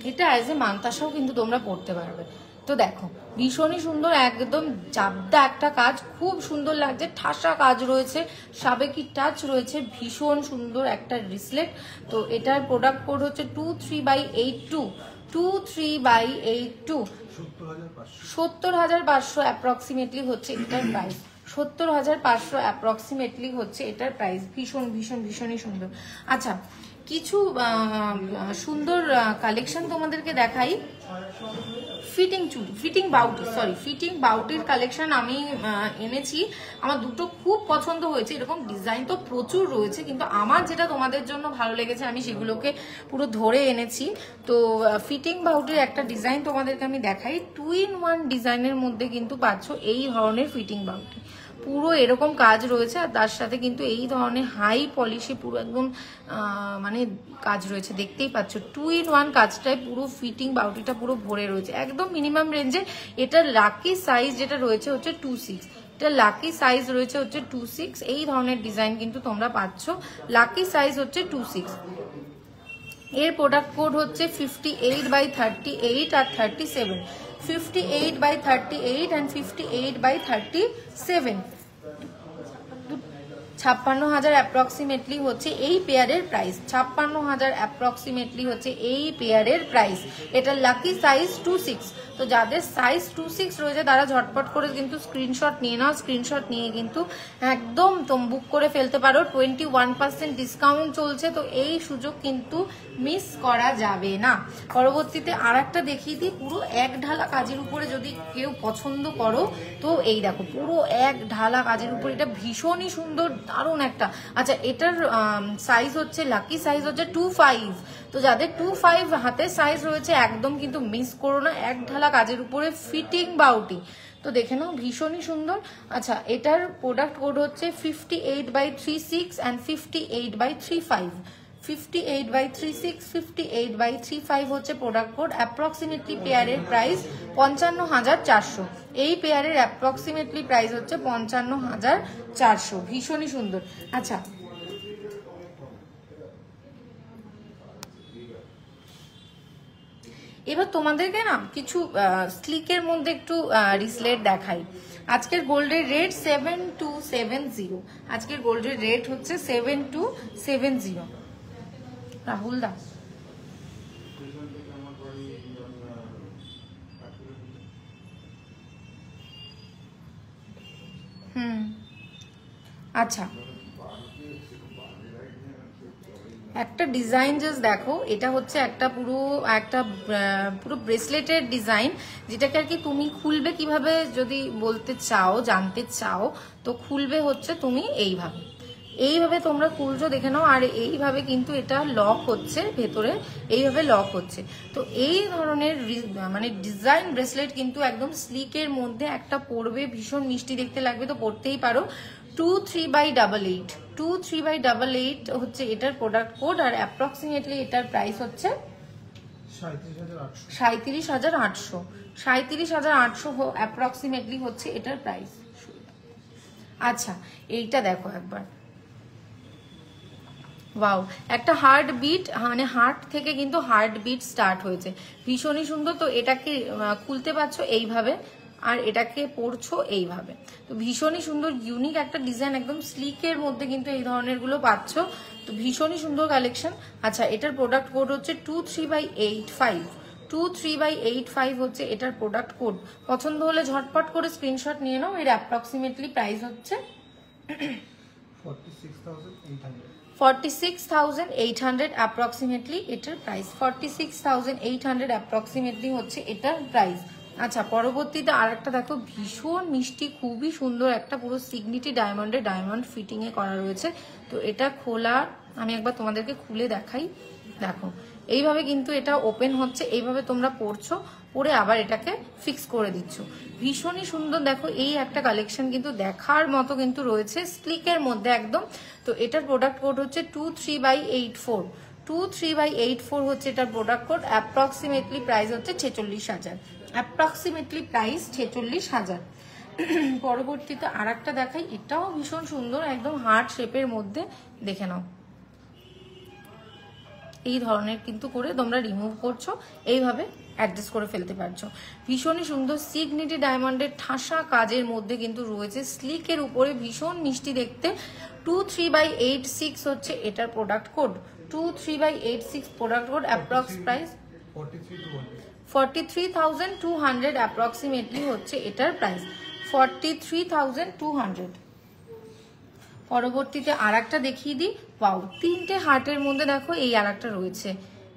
এটা অ্যাজ এ মান্তাসাও কিন্তু তোমরা পড়তে পারবে। তো দেখো ভীষণই সুন্দর, একদম জাবদা একটা কাজ, খুব সুন্দর লাগছে, ঠাসা কাজ রয়েছে, সাবেকি টাচ রয়েছে, ভীষণ সুন্দর একটা রিসলেট। তো এটার প্রোডাক্ট কোড হচ্ছে 23/82, 23/82, 70,500 অ্যাপ্রক্সিমেটলি হচ্ছে এটার প্রাইস, 70,500 অ্যাপ্রক্সিমেটলি হচ্ছে এটার প্রাইস। ভীষণ ভীষণ ভীষণই সুন্দর। আচ্ছা কিছু সুন্দর কালেকশন তোমাদেরকে দেখাই। ফিটিং চুড়ি, ফিটিং বাউটি, সরি ফিটিং বাউটির কালেকশন আমি এনেছি, আমার দুটো খুব পছন্দ হয়েছে। এরকম ডিজাইন তো প্রচুর রয়েছে, কিন্তু আমার যেটা তোমাদের জন্য ভালো লেগেছে আমি সেগুলোকে পুরো ধরে এনেছি। তো ফিটিং বাউটির একটা ডিজাইন তোমাদেরকে আমি দেখাই। 2-in-1 ডিজাইনের মধ্যে কিন্তু পাচ্ছ এই ধরনের ফিটিং বাউটি, পুরো এরকম কাজ রয়েছে, আর তার সাথে কিন্তু এই ধরনের হাই পলিশে পুরো একদম মানে কাজ রয়েছে, দেখতেই পাচ্ছ 2-in-1 কাজটায় পুরো ফিটিং বাউটিটা পুরো ভরে রয়েছে একদম মিনিমাম রেঞ্জে। এটার লাকি সাইজ যেটা রয়েছে হচ্ছে 26, এটা লাকি সাইজ রয়েছে হচ্ছে 26। এই ধরনের ডিজাইন কিন্তু তোমরা পাচ্ছ, লাকি সাইজ হচ্ছে 26। এর প্রোডাক্ট কোড হচ্ছে 58/38 আর 37, 58/38 and 58/37, 56,000 অ্যাপ্রক্সিমেটলি হচ্ছে এই পেয়ারের প্রাইস, 56,000 অ্যাপ্রক্সিমেটলি হচ্ছে এই পেয়ারের প্রাইস। এটার লাকি সাইজ 26। তো যাদের সাইজ 26 রয়েছে তারা ঝটপট করে কিন্তু স্ক্রিনশট নিয়ে নাও, স্ক্রিনশট নিয়ে কিন্তু একদম বুক করে ফেলতে পারো। 21% ডিসকাউন্ট চলছে, তো এই সুযোগ কিন্তু মিস করা যাবে না। পরবর্তীতে আর একটা দেখিয়ে দিই, পুরো এক ঢালা কাজের উপরে যদি কেউ পছন্দ করো তো এই দেখো পুরো এক ঢালা কাজের উপরে, এটা ভীষণই সুন্দর দারুণ একটা। আচ্ছা এটার সাইজ হচ্ছে লাকি সাইজ হচ্ছে 25। তো যাদের 25 হাতের সাইজ রয়েছে একদম কিন্তু মিস করো না, এক ঢালা কাজের উপরে ফিটিং বাউটি, তো দেখে নাও ভীষণই সুন্দর। আচ্ছা এটার প্রোডাক্ট কোড হচ্ছে 58/36 and 58/35, 58/36, 58/35 হচ্ছে প্রোডাক্ট কোড। অ্যাপ্রক্সিমেটলি পেয়ারের প্রাইস 55,400, এই পেয়ারের অ্যাপ্রক্সিমেটলি প্রাইস হচ্ছে 55,400, ভীষণই সুন্দর। আচ্ছা এবার তোমাদেরকে না কিছু স্লিকের মধ্যে একটু রিসলেট দেখাই। আজকের গোল্ডের রেট 7270, আজকের গোল্ডের রেট হচ্ছে 7270। রাহুল দা আচ্ছা একটা ডিজাইন জাস্ট দেখো, এটা হচ্ছে একটা পুরো ব্রেসলেটের ডিজাইন, যেটাকে আর কি তুমি খুলবে কিভাবে যদি বলতে চাও, জানতে চাও, তো খুলবে হচ্ছে তুমি এইভাবে তোমরা খুলছো দেখে নাও, আর এইভাবে কিন্তু এটা লক হচ্ছে ভেতরে, এইভাবে লক হচ্ছে। তো এই ধরনের মানে ডিজাইন ব্রেসলেট কিন্তু একদম স্লিকের মধ্যে একটা পরবে, ভীষণ মিষ্টি দেখতে লাগবে, তো পরতেই পারো। 23/88, 23/88 হচ্ছে এটার প্রোডাক্ট কোড, আর অ্যাপ্রক্সিমেটলি এটার প্রাইস হচ্ছে 37,800, 37,800 অ্যাপ্রক্সিমেটলি হচ্ছে এটার প্রাইস। আচ্ছা এইটা দেখো একবার, ওয়াও, একটা হার্ট বিট, মানে হার্ট থেকে কিন্তু হার্ট বিট স্টার্ট হয়েছে, ভীষণই সুন্দর। তো এটাকে খুলতে পারছো এইভাবে, আর এটাকে পরছো এইভাবে, তো ভীষণই সুন্দর ইউনিক একটা ডিজাইন, একদম স্লিকের মধ্যে কিন্তু এই ধরনের গুলো পাচ্ছ, তো ভীষণই সুন্দর কালেকশন। আচ্ছা এটার প্রোডাক্ট কোড হচ্ছে 23/85, 23/85 হচ্ছে এটার প্রোডাক্ট কোড। পছন্দ হলে ঝটপট করে স্ক্রিনশট নিয়ে নাও। এর অ্যাপ্রক্সিমেটলি প্রাইস হচ্ছে 46,800 অ্যাপ্রক্সিমেটলি এটার প্রাইস, 46,800 অ্যাপ্রক্সিমেটলি হচ্ছে এটার প্রাইস। আচ্ছা পরবর্তীতে আর একটা দেখো, ভীষণ মিষ্টি, খুবই সুন্দর একটা, পুরো সিগনিটি ডায়মন্ডের ডায়মন্ড ফিটিং এ করা রয়েছে। তো এটা খোলা, আমি একবার তোমাদেরকে খুলে দেখাই। দেখো এইভাবে কিন্তু এটা ওপেন হচ্ছে, এইভাবে তোমরা পরছো, পরে আবার এটাকে ফিক্স করে দিচ্ছ, ভীষণই সুন্দর। দেখো এই একটা কালেকশন কিন্তু দেখার মতো কিন্তু রয়েছে, স্লিকের মধ্যে একদম। তো এটার প্রোডাক্ট কোড হচ্ছে 23/84, 23/84 হচ্ছে এটার প্রোডাক্ট কোড। অ্যাপ্রক্সিমেটলি প্রাইস হচ্ছে 46,000, অ্যাপ্রক্সিমেটলি প্রাইস 46,000। পরবর্তীতে আর একটা দেখাই, এটাও ভীষণ সুন্দর, একদম হার্ট শেপের মধ্যে, দেখে নাও। এই ধরনের কিন্তু করে তোমরা রিমুভ করছো, এইভাবে অ্যাডজাস্ট করে ফেলতে পারছো। ভীষণই সুন্দর সিগনিটি ডায়মন্ডের ঠাসা কাজের মধ্যে কিন্তু রয়েছে, স্লিকের উপরে ভীষণ মিষ্টি দেখতে। 23/86 হচ্ছে এটার product code, 23/86 product code. Approx price 43,200 approximately হচ্ছে এটার প্রাইস, 43,200। পরবর্তীতে আর একটা দেখিয়ে দিই, ওয়াও, তিনটে হার্টের মধ্যে দেখো এই আর একটা রয়েছে,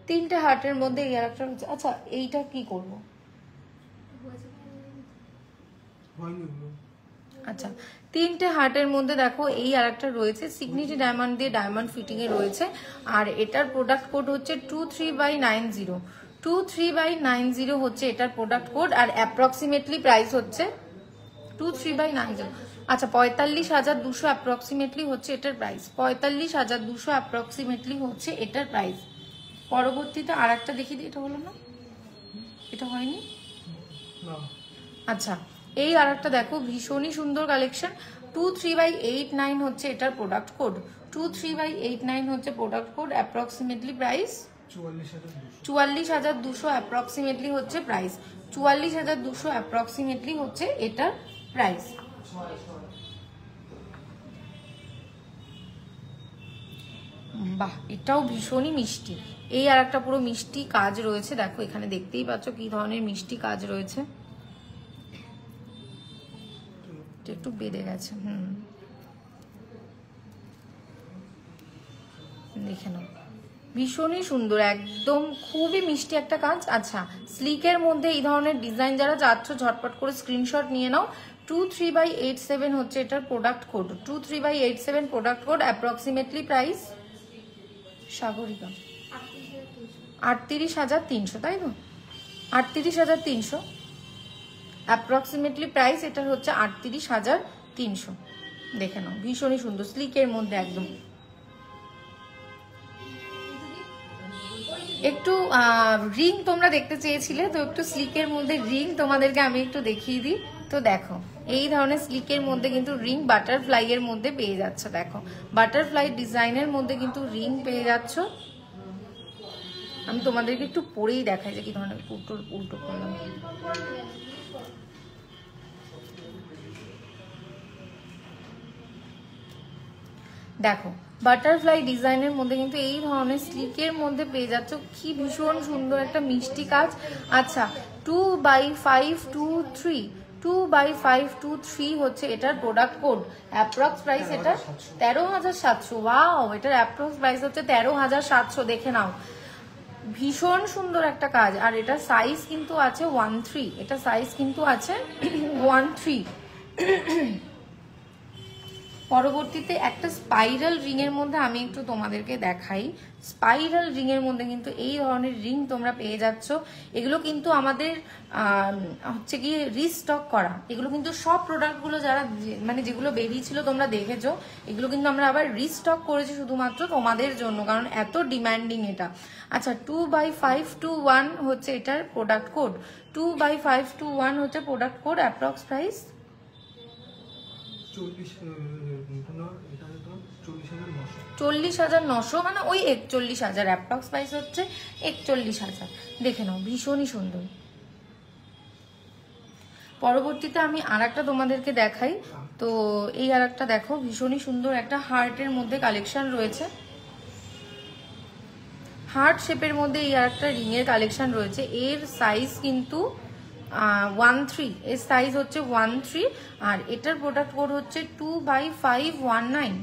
তিনটে হার্টের মধ্যে এই আর একটা রয়েছে। আচ্ছা এইটা কি করবো, আচ্ছা তিনটে হার্টের মধ্যে দেখো এই আর একটা রয়েছে, সিগনিটি ডায়মন্ড দিয়ে ডায়মন্ড ফিটিং এ রয়েছে, আর এটার প্রোডাক্ট কোড হচ্ছে 23/90, 23/90 হচ্ছে এটার প্রোডাক্ট কোড। আর অ্যাপ্রক্সিমেটলি প্রাইস হচ্ছে 23/90, আচ্ছা 45,200 অ্যাপ্রক্সিমেটলি হচ্ছে এটার প্রাইস, 45,200 অ্যাপ্রক্সিমেটলি হচ্ছে এটার প্রাইস। পরবর্তীতে আর একটা দেখিয়ে দিই, এটা হলো না, এটা হয়নি, আচ্ছা এই আর একটা দেখো, ভীষণই সুন্দর কালেকশন। 23/89 হচ্ছে এটার প্রোডাক্ট কোড, 23/89 হচ্ছে product code. Approximately price 44,200 approximately হচ্ছে প্রাইস, 44,200 অ্যাপ্রক্সিমেটলি হচ্ছে এটার প্রাইস। বাহ এটাও ভীষণই মিষ্টি, এই আর একটা পুরো মিষ্টি কাজ রয়েছে, দেখো এখানে দেখতেই পাচ্ছ কি ধরনের মিষ্টি কাজ রয়েছে, একটু বেড়ে গেছে, দেখে নাও, ভীষণই সুন্দর, একদম খুবই মিষ্টি একটা কাজ। আচ্ছা স্লিকের মধ্যে এই ধরনের ডিজাইন যারা চাচ্ছ ঝটপট করে স্ক্রিনশট নিয়ে নাও। 23/87 হচ্ছে এটার product code, 23/87 product code. Approximately price Sagarika 38,300, তাই তো 38,300 অ্যাপ্রক্সিমেটলি প্রাইস এটার হচ্ছে 38,300। দেখে নাও ভীষণই সুন্দর স্লিকের মধ্যে একদম। একটু রিং তোমরা দেখতে চেয়েছিলে, তো একটু স্লিকের মধ্যে রিং তোমাদেরকে আমি একটু দেখিয়ে দিই। তো দেখো এই ধরনের স্লিকের মধ্যে কিন্তু রিং বাটারফ্লাই এর মধ্যে পেয়ে যাচ্ছ, দেখো বাটারফ্লাই ডিজাইনের মধ্যে কিন্তু রিং পেয়ে যাচ্ছ। আমি তোমাদেরকে একটু পরেই দেখাই যে কি ধরনের উল্টো করলাম। দেখো বাটারফ্লাই ডিজাইনের মধ্যে কিন্তু এই ধরনের স্লিকের মধ্যে পেয়ে যাচ্ছ, কি ভীষণ সুন্দর একটা মিষ্টি কাজ। আচ্ছা 2/523, 2/523 হচ্ছে এটার প্রোডাক্ট কোড। অ্যাপ্রক্স প্রাইস এটা 13,700। ওয়াও, এটার অ্যাপ্রক্স প্রাইস হচ্ছে 13,700। দেখে নাও ভীষণ সুন্দর একটা কাজ। আর এটার সাইজ কিন্তু আছে 13, এটা সাইজ কিন্তু আছে 13। পরবর্তীতে একটা স্পাইরাল রিং এর মধ্যে আমি একটু তোমাদেরকে দেখাই। স্পাইরাল রিং এর মধ্যে কিন্তু এই ধরনের রিং তোমরা পেয়ে যাচ্ছ। এগুলো কিন্তু আমাদের হচ্ছে কি রিস্টক করা, এগুলো কিন্তু সব প্রোডাক্টগুলো যারা মানে যেগুলো বেরিয়েছিল তোমরা দেখেছো, এগুলো কিন্তু আমরা আবার রিস্টক করেছি শুধুমাত্র তোমাদের জন্য, কারণ এত ডিমান্ডিং এটা। আচ্ছা 2/521 হচ্ছে এটার প্রোডাক্ট কোড, 2/521 হচ্ছে প্রোডাক্ট কোড। অ্যাপ্রক্স প্রাইস 40,900 মানে ওই 41,000 অ্যাপ্রক্স প্রাইস হচ্ছে 41,000। দেখে নাও ভীষণই সুন্দর। পরবর্তীতে আমি আরেকটা তোমাদেরকে দেখাই। তো এই আরেকটা দেখো ভীষণই সুন্দর একটা হার্টের মধ্যে কালেকশন রয়েছে, হার্ট শেপের মধ্যে এই আরেকটা রিং এর কালেকশন রয়েছে। এর সাইজ কিন্তু 13, এর সাইজ হচ্ছে 13 আর এটার প্রোডাক্ট কোড হচ্ছে 2/519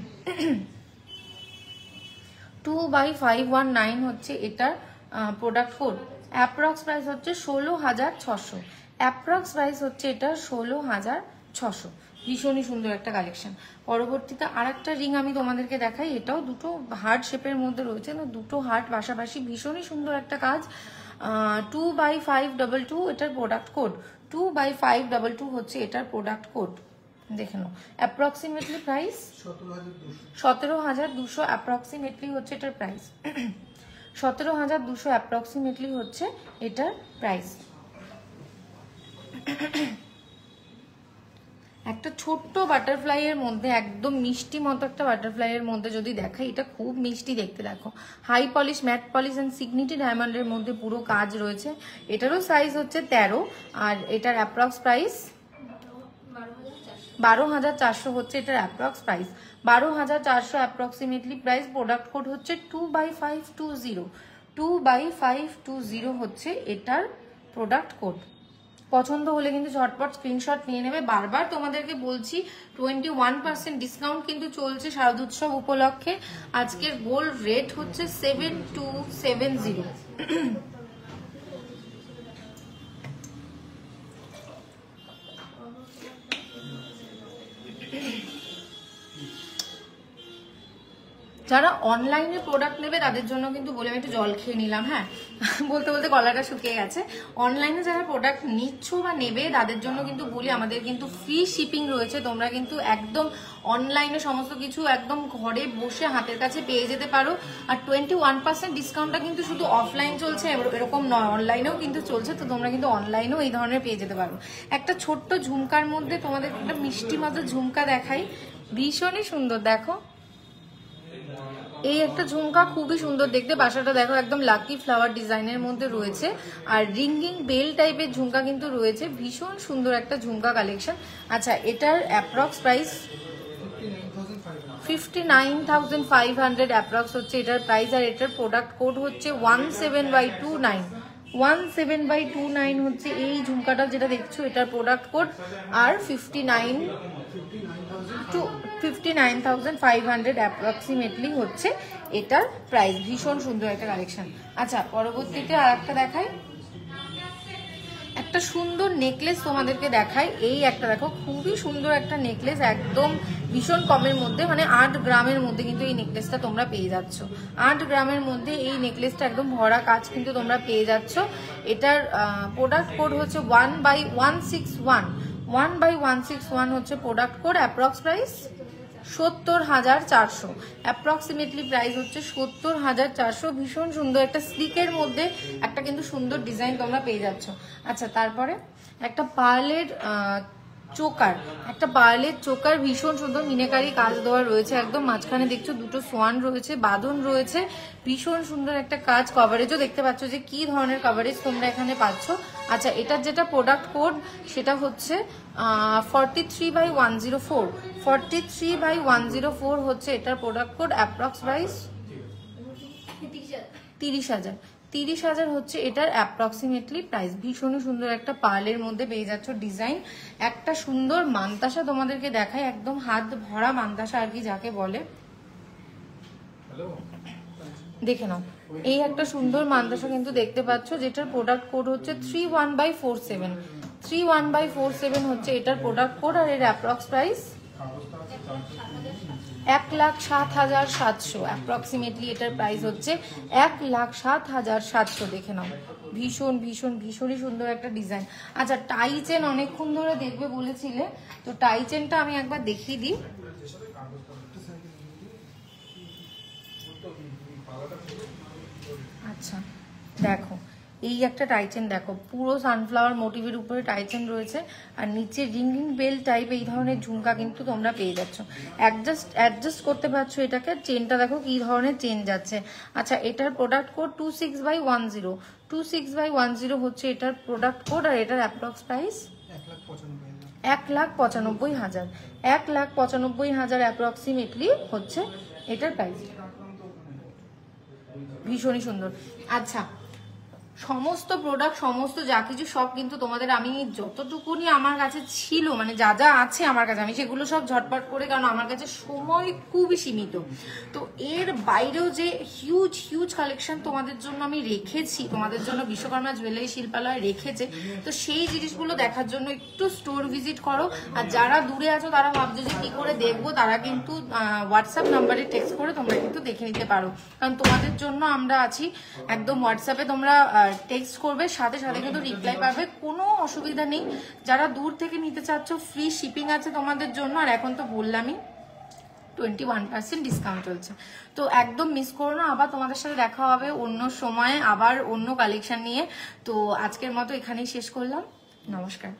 2/519 হচ্ছে এটার প্রোডাক্ট কোড। অ্যাপ্রক্স প্রাইস হচ্ছে 16,600, অ্যাপ্রক্স প্রাইস হচ্ছে এটা 16,600। ভীষণই সুন্দর একটা কালেকশন। পরবর্তীতে আরেকটা রিং আমি তোমাদেরকে দেখাই, এটাও দুটো হার্ট শেপের মধ্যে রয়েছে, না দুটো হার্ট পাশাপাশি, ভীষণই সুন্দর একটা কাজ। 2/522 এটার প্রোডাক্ট কোড, 2/522 হচ্ছে এটার প্রোডাক্ট কোড। দেখে নাও অ্যাপ্রক্সিমেটলি প্রাইস 17,200 অ্যাপ্রক্সিমেটলি হচ্ছে এটার প্রাইস 17,200 অ্যাপ্রক্সিমেটলি হচ্ছে এটার প্রাইস। একটা ছোট্ট বাটারফ্লাই এর মধ্যে একদম মিষ্টি মতো একটা বাটারফ্লাই এর মধ্যে যদি দেখাই, এটা খুব মিষ্টি দেখতে। দেখো high polish, matte polish and Signity ডায়মন্ডের মধ্যে পুরো কাজ রয়েছে। এটারও সাইজ হচ্ছে 13 আর এটার অ্যাপ্রক্স প্রাইস 12,400 হচ্ছে এটার approx price. 12,400 approximately price. Product code হচ্ছে 2/520, 2/520 হচ্ছে এটার প্রোডাক্ট কোড। পছন্দ হলে কিন্তু ঝটপট স্ক্রিনশট নিয়ে নেবে। বারবার তোমাদেরকে বলছি 21% ডিসকাউন্ট কিন্তু চলছে শারদোৎসব উপলক্ষে। আজকের গোল্ড রেট হচ্ছে 7270। যারা অনলাইনে প্রোডাক্ট নেবে তাদের জন্য কিন্তু বলে, আমি একটু জল খেয়ে নিলাম, হ্যাঁ বলতে বলতে গলাটা শুকিয়ে গেছে। অনলাইনে যারা প্রোডাক্ট নিচ্ছ বা নেবে তাদের জন্য কিন্তু বলি, আমাদের কিন্তু ফ্রি শিপিং রয়েছে। তোমরা কিন্তু একদম অনলাইনে সমস্ত কিছু একদম ঘরে বসে হাতের কাছে পেয়ে যেতে পারো। আর 21% ডিসকাউন্টটা কিন্তু শুধু অফলাইন চলছে এরকম নয়, অনলাইনেও কিন্তু চলছে। তো তোমরা কিন্তু অনলাইনেও এই ধরনের পেয়ে যেতে পারো। একটা ছোট্ট ঝুমকার মধ্যে তোমাদের একটা মিষ্টি মতো ঝুমকা দেখাই, ভীষণই সুন্দর। দেখো এই একটা ঝুমকা খুবই সুন্দর দেখতে, বাসাটা দেখো একদম লাকি ফ্লাওয়ার ডিজাইনের মধ্যে রয়েছে। আর রিঙ্গিং বেল টাইপের ঝুমকা কিন্তু রয়েছে, ভীষণ সুন্দর একটা ঝুমকা কালেকশন। আচ্ছা এটার অ্যাপ্রক্স প্রাইস 59,500 অ্যাপ্রক্স হচ্ছে এটার প্রাইস। আর এটার প্রোডাক্ট কোড হচ্ছে 17/29, 17/29 হচ্ছে এই ঝুমকাটা যেটা দেখছো এটার প্রোডাক্ট কোড। আর 59,500 অ্যাপ্রক্সিমেটলি হচ্ছে এটার প্রাইস। ভীষণ সুন্দর একটা কালেকশন। আচ্ছা পরবর্তীতে আর একটা দেখাই, একটা সুন্দর নেকলেস তোমাদেরকে দেখাই। এই একটা দেখো খুবই সুন্দর একটা নেকলেস, একদম ভীষণ কমের মধ্যে, মানে 8 গ্রামের মধ্যে কিন্তু এই নেকলেসটা তোমরা পেয়ে যাচ্ছ। 8 গ্রামের মধ্যে এই নেকলেসটা একদম ভরা কাজ কিন্তু তোমরা পেয়ে যাচ্ছ। এটার প্রোডাক্ট কোড হচ্ছে 1/161, 1/161 হচ্ছে product code. Approx price 70,400, approximately price হচ্ছে 70,400। ভীষণ সুন্দর একটা স্লিকের মধ্যে একটা কিন্তু সুন্দর ডিজাইন তোমরা পেয়ে যাচ্ছ। আচ্ছা তারপরে একটা পার্লের চোকার, একটা পার্লের চোকার ভীষণ সুন্দর মিনাকারি কাজ দেওয়া রয়েছে, একদম মাঝখানে দেখছো দুটো সোয়ান রয়েছে, বাঁধন রয়েছে, ভীষণ সুন্দর একটা কাজ। কভারেজও দেখতে পাচ্ছ যে কি ধরনের কভারেজ তোমরা এখানে পাচ্ছ। আচ্ছা এটার যেটা প্রোডাক্ট কোড সেটা হচ্ছে 43/104, 43/104 হচ্ছে এটার প্রোডাক্ট কোড। অ্যাপ্রক্স প্রাইস 30,000, 30,000 হচ্ছে এটার অ্যাপ্রক্সিমেটলি প্রাইস। ভীষণই সুন্দর একটা পার্লের মধ্যে পেয়ে যাচ্ছ ডিজাইন। একটা সুন্দর মান্তাসা তোমাদেরকে দেখাই, একদম হাত ভরা মান্তাসা আর কি যাকে বলে। দেখে নাও এই একটা সুন্দর মান্তাসা কিন্তু দেখতে পাচ্ছ, যেটার প্রোডাক্ট কোড হচ্ছে 31/47, 31/47 হচ্ছে এটার প্রোডাক্ট কোড। আর এর অ্যাপ্রক্স প্রাইস 1,07,700, অ্যাপ্রক্সিমেটলি এটার প্রাইস হচ্ছে 1,07,700। দেখে নাও ভীষণ ভীষণ ভীষণই সুন্দর একটা ডিজাইন। আচ্ছা টাই চেন অনেকক্ষণ ধরে দেখবে বলেছিলে, তো টাই চেনটা আমি একবার দেখিয়ে দিই। আচ্ছা দেখো এই একটা টাইচেন দেখো, পুরো সানফ্লাওয়ার মোটিভের উপরে টাইচেন রয়েছে, আর নিচে রিং বেল টাইপ এই ধরনের ঝুমকা কিন্তু তোমরা পেয়ে যাচ্ছ। অ্যাডজাস্ট করতে পারছো এটাকে। চেনটা দেখো কি ধরনের চেন যাচ্ছে। আচ্ছা, এটার প্রোডাক্ট কোড 26/10, 26/10 হচ্ছে এটার প্রোডাক্ট কোড, আর এটার অ্যাপ্রক্স প্রাইস 1,95,000, 1,95,000 অ্যাপ্রক্সিমেটলি হচ্ছে এটার প্রাইস। ভীষণই সুন্দর। আচ্ছা, সমস্ত প্রোডাক্ট, সমস্ত যা কিছু সব কিন্তু তোমাদের আমি যতটুকুনি আমার কাছে ছিল, মানে যা যা আছে আমার কাছে, আমি সেগুলো সব ঝটপট করে, কারণ আমার কাছে সময় খুবই সীমিত। তো এর বাইরেও যে হিউজ কালেকশন তোমাদের জন্য আমি রেখেছি, তোমাদের জন্য বিশ্বকর্মা জুয়েলারি শিল্পালয় রেখেছে, তো সেই জিনিসগুলো দেখার জন্য একটু স্টোর ভিজিট করো। আর যারা দূরে আছো, তারা ভাবছো যে কি করে দেখবো, তারা কিন্তু হোয়াটসঅ্যাপ নাম্বারে টেক্সট করে তোমরা কিন্তু দেখে নিতে পারো, কারণ তোমাদের জন্য আমরা আছি। একদম হোয়াটসঅ্যাপে তোমরা টেক্সট করবে, সাথে সাথে কিন্তু রিপ্লাই পাবে, কোনো অসুবিধা নেই। যারা দূর থেকে নিতে চাচ্ছ, ফ্রি শিপিং আছে তোমাদের জন্য। আর এখন তো বললামই 21% ডিসকাউন্ট চলছে, তো একদম মিস করো না। আবার তোমাদের সাথে দেখা হবে অন্য সময়ে, আবার অন্য কালেকশন নিয়ে। তো আজকের মতো এখানেই শেষ করলাম, নমস্কার।